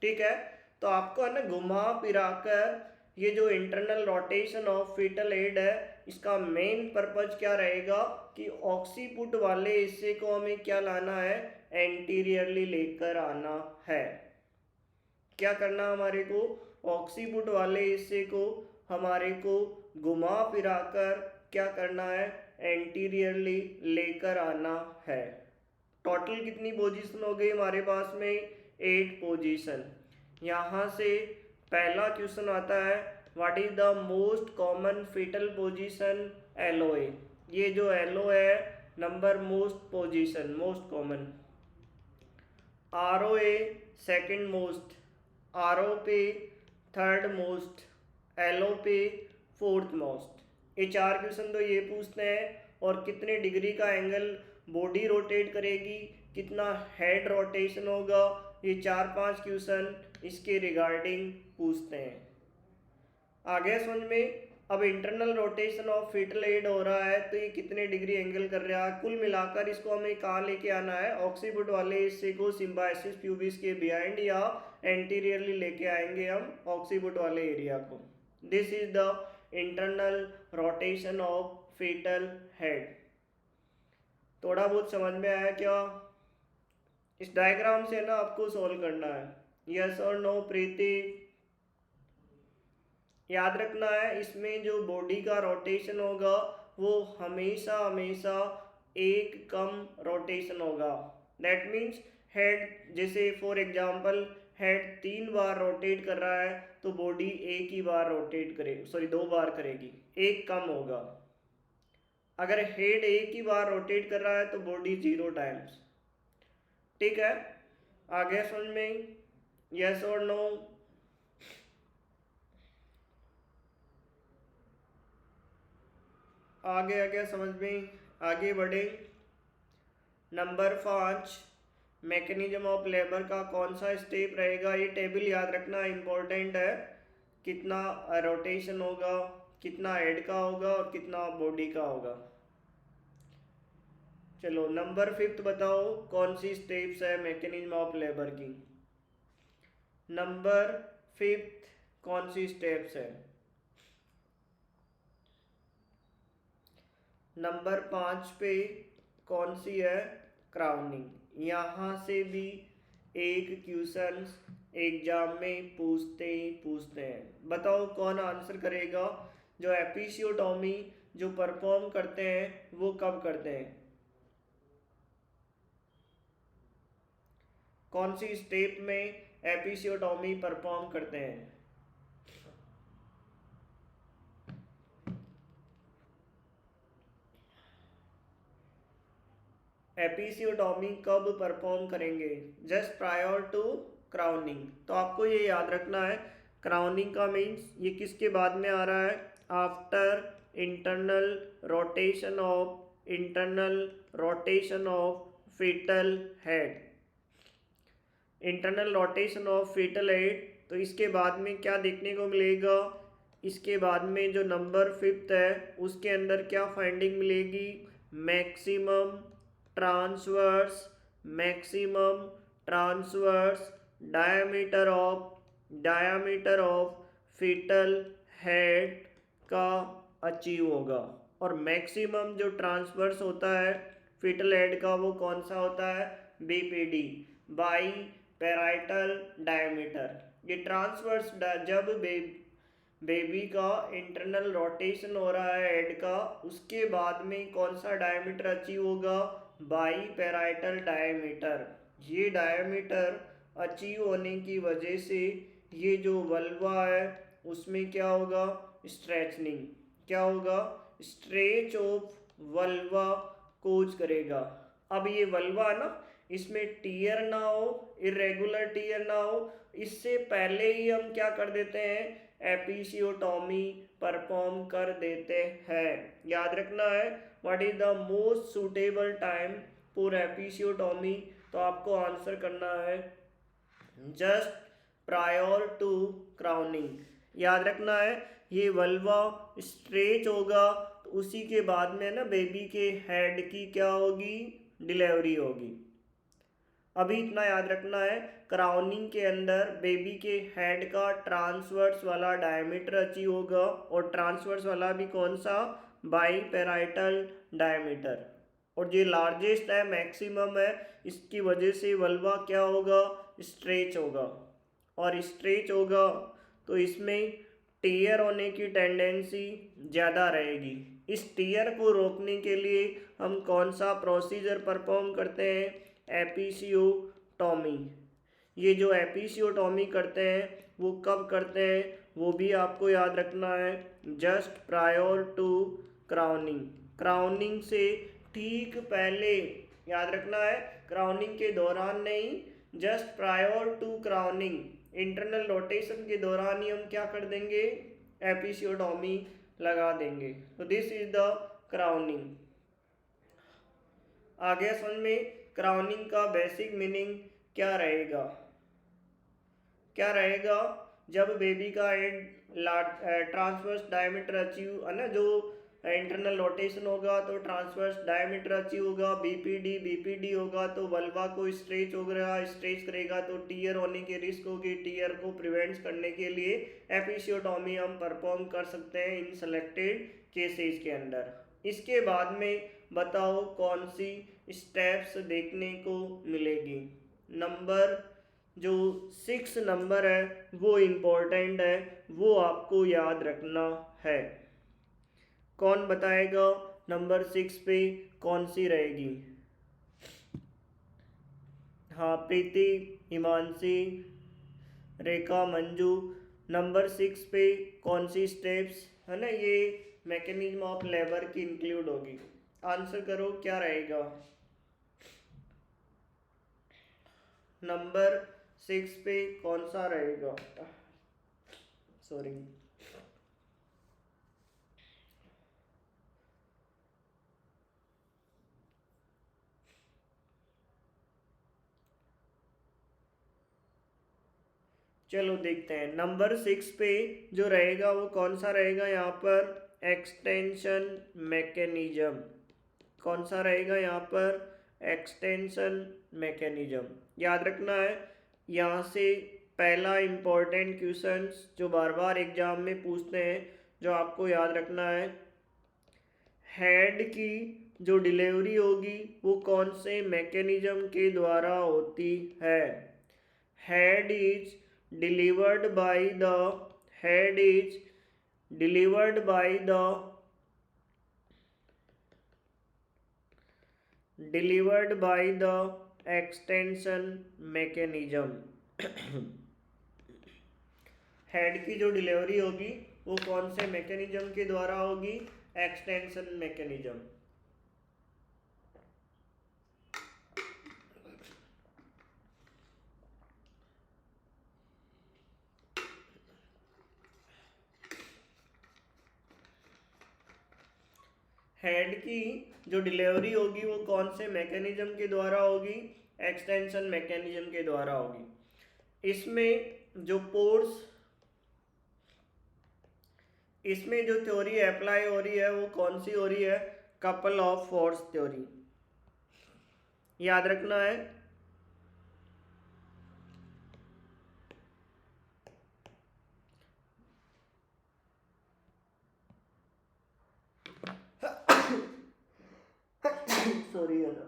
ठीक है, तो आपको है ना घुमा फिरा कर ये जो internal rotation of fetal head है, इसका मेन पर्पज क्या रहेगा कि ऑक्सीपुट वाले हिस्से को हमें क्या लाना है, एंटीरियरली लेकर आना है। क्या करना हमारे को, ऑक्सीपुट वाले हिस्से को हमारे को घुमा फिरा कर क्या करना है, एंटीरियरली लेकर आना है। टोटल कितनी पोजीशन हो गई हमारे पास में, 8 पोजीशन। यहाँ से पहला क्वेश्चन आता है, what is the most common fetal position, LOA. ये जो एलओ है number most position, most common. ROA second most, RO पे थर्ड मोस्ट, एलओ पे फोर्थ मोस्ट। ये 4 क्वेश्चन तो ये पूछते हैं, और कितने डिग्री का एंगल बॉडी रोटेट करेगी, कितना हेड रोटेशन होगा, ये 4-5 क्वेश्चन इसके रिगार्डिंग पूछते हैं। आगे समझ में। अब internal rotation of fetal head हो रहा है तो ये कितने डिग्री एंगल कर रहा है, कुल मिलाकर इसको हमें कहाँ लेके आना है, ऑक्सीपुट वाले हिस्से को सिम्बायसिस प्यूबिस के बिहाइंड या एंटीरियरली लेके आएंगे हम ऑक्सीपुट वाले एरिया को। This is the internal rotation of fetal head. थोड़ा बहुत समझ में आया क्या? इस डायग्राम से ना आपको सॉल्व करना है, यस और नो प्रीति। याद रखना है इसमें जो बॉडी का रोटेशन होगा वो हमेशा हमेशा एक कम रोटेशन होगा। दैट मीन्स हेड, जैसे for example head 3 bar rotate कर रहा है तो बॉडी एक ही बार रोटेट करेगी, सॉरी 2 बार करेगी, एक कम होगा। अगर हेड एक ही बार रोटेट कर रहा है तो बॉडी 0 टाइम्स। ठीक है, आगे समझ में, यस और नो? आगे आगे समझ में, आगे बढ़े। नंबर 5, मैकेनिज्म ऑफ लेबर का कौन सा स्टेप रहेगा, ये टेबल याद रखना इम्पोर्टेंट है। कितना रोटेशन होगा, कितना हेड का होगा और कितना बॉडी का होगा। चलो नंबर 5 बताओ कौन सी स्टेप्स है मैकेनिज्म ऑफ लेबर की। नंबर 5 कौन सी स्टेप्स है? नंबर 5 पे कौन सी है, क्राउनिंग। यहाँ से भी एक क्वेश्चन एग्जाम में पूछते हैं। बताओ कौन आंसर करेगा। जो एपिसियोटॉमी जो परफॉर्म करते हैं वो कब करते हैं, कौन सी स्टेप में एपिसियोटॉमी परफॉर्म करते हैं? एपिसियोटॉमी कब परफॉर्म करेंगे, जस्ट प्रायर टू क्राउनिंग। तो आपको ये याद रखना है, क्राउनिंग का मीन्स ये किसके बाद में आ रहा है, after internal rotation of fetal head. Internal rotation of fetal head, तो इसके बाद में क्या देखने को मिलेगा, इसके बाद में जो नंबर 5 है उसके अंदर क्या फाइंडिंग मिलेगी, maximum transverse diameter of fetal head का अचीव होगा। और मैक्सिमम जो ट्रांसवर्स होता है फीटल हेड का वो कौन सा होता है, बीपीडी, बाई पैराइटल डायमीटर। ये ट्रांसवर्स जब बेबी का इंटरनल रोटेशन हो रहा है हेड का, उसके बाद में कौन सा डायमीटर अचीव होगा, बाई पैराइटल डायमीटर। ये डायमीटर अचीव होने की वजह से ये जो वल्वा है उसमें क्या होगा, स्ट्रेचनिंग। क्या होगा, स्ट्रेच ऑफ वल्वा कोज करेगा। अब ये वल्वा ना, इसमें टीयर ना हो, इरेगुलर टीयर ना हो, इससे पहले ही हम क्या कर देते हैं, एपिसियोटॉमी परफॉर्म कर देते हैं। याद रखना है what is the most suitable time for एपिसियोटॉमी, तो आपको आंसर करना है जस्ट प्रायर टू क्राउनिंग। याद रखना है, ये वल्वा स्ट्रेच होगा तो उसी के बाद में ना बेबी के हेड की क्या होगी, डिलीवरी होगी। अभी इतना याद रखना है, क्राउनिंग के अंदर बेबी के हेड का ट्रांसवर्स वाला डायमीटर अचीव होगा, और ट्रांसवर्स वाला भी कौन सा, बाई पैराइटल डायमीटर, और ये लार्जेस्ट है, मैक्सिमम है, इसकी वजह से वल्वा क्या होगा, स्ट्रेच होगा, और स्ट्रेच होगा तो इसमें टीयर होने की टेंडेंसी ज़्यादा रहेगी। इस टीयर को रोकने के लिए हम कौन सा प्रोसीजर परफॉर्म करते हैं, एपिसियोटॉमी। ये जो एपिसियोटॉमी करते हैं वो कब करते हैं, वो भी आपको याद रखना है, just prior to crowning. Crowning से ठीक पहले याद रखना है, क्राउनिंग के दौरान नहीं, just prior to crowning, internal rotation के दौरान ही हम क्या कर देंगे, एपिसियोटॉमी लगा देंगे। तो दिस इज द क्राउनिंग। आगे समझ में, क्राउनिंग का बेसिक मीनिंग क्या रहेगा, क्या रहेगा, जब बेबी का एंड ट्रांसवर्स डायमीटर अचीव है ना, जो इंटरनल रोटेशन होगा तो ट्रांसवर्स डायमीटर अचीव होगा, बीपीडी होगा तो वल्वा को स्ट्रेच होगा, स्ट्रेच करेगा तो टीयर होने की रिस्क होगी, टीयर को प्रिवेंट करने के लिए एपिसियोटॉमी हम परफॉर्म कर सकते हैं इन सेलेक्टेड केसेस के अंदर। इसके बाद में बताओ कौन सी स्टेप्स देखने को मिलेगी। नंबर जो 6 नंबर है वो इम्पोर्टेंट है, वो आपको याद रखना है। कौन बताएगा नंबर 6 पे कौन सी रहेगी? हाँ, प्रीति, हिमांशी, रेखा, मंजू, नंबर 6 पे कौन सी स्टेप्स है ना, ये मैकेनिज्म ऑफ लेबर की इंक्लूड होगी। आंसर करो क्या रहेगा। नंबर 6 पे कौन सा रहेगा, सॉरी, चलो देखते हैं। नंबर 6 पे जो रहेगा वो कौन सा रहेगा, यहाँ पर एक्सटेंशन मैकेनिज्म। कौन सा रहेगा यहाँ पर, एक्सटेंशन मैकेनिज्म। याद रखना है, यहाँ से पहला इम्पोर्टेंट क्वेश्चन जो बार बार एग्जाम में पूछते हैं, जो आपको याद रखना है, हेड की जो डिलीवरी होगी वो कौन से मैकेनिज्म के द्वारा होती है। Head is delivered by the head is delivered by the extension mechanism। Head की जो डिलीवरी होगी वो कौन से मैकेनिज्म के द्वारा होगी, एक्सटेंशन मैकेनिज्म। हेड की जो डिलीवरी होगी वो कौन से मैकेनिज्म के द्वारा होगी, एक्सटेंशन मैकेनिज्म के द्वारा होगी। इसमें जो थ्योरी अप्लाई हो रही है वो कौन सी हो रही है, कपल ऑफ फोर्स थ्योरी। याद रखना है, सॉरी है ना,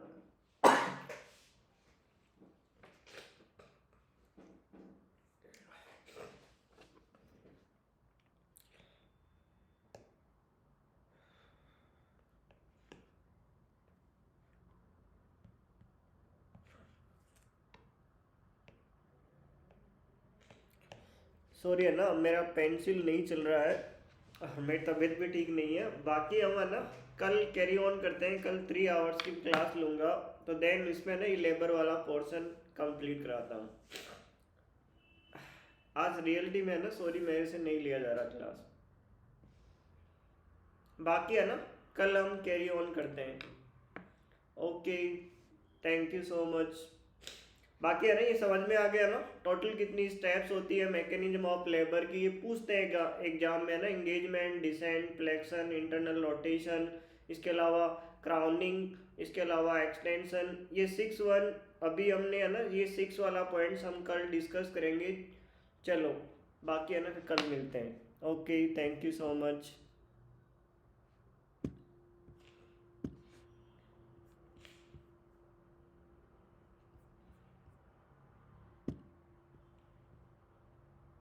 सॉरी है ना, मेरा पेंसिल नहीं चल रहा है, मेरी तबीयत भी ठीक नहीं है। बाकी हम है ना कल कैरी ऑन करते हैं, कल 3 आवर्स की क्लास लूँगा, तो देन इसमें ना ये लेबर वाला पोर्शन कंप्लीट कराता हूँ। आज रियलिटी में है ना, सॉरी मेरे से नहीं लिया जा रहा क्लास। बाकी है ना कल हम कैरी ऑन करते हैं। Okay, thank you so much. बाकी है ना, ये समझ में आ गया ना टोटल कितनी स्टेप्स होती है मैकेनिज्म ऑफ लेबर की। ये पूछते हैं एग्जाम में ना, engagement, descent, flexion, internal rotation, इसके अलावा क्राउनिंग, इसके अलावा एक्सटेंशन। ये 6-1 अभी हमने है ना, ये 6 वाला पॉइंट्स हम कल डिस्कस करेंगे। चलो बाकी है ना, फिर कल मिलते हैं। Okay, thank you so much.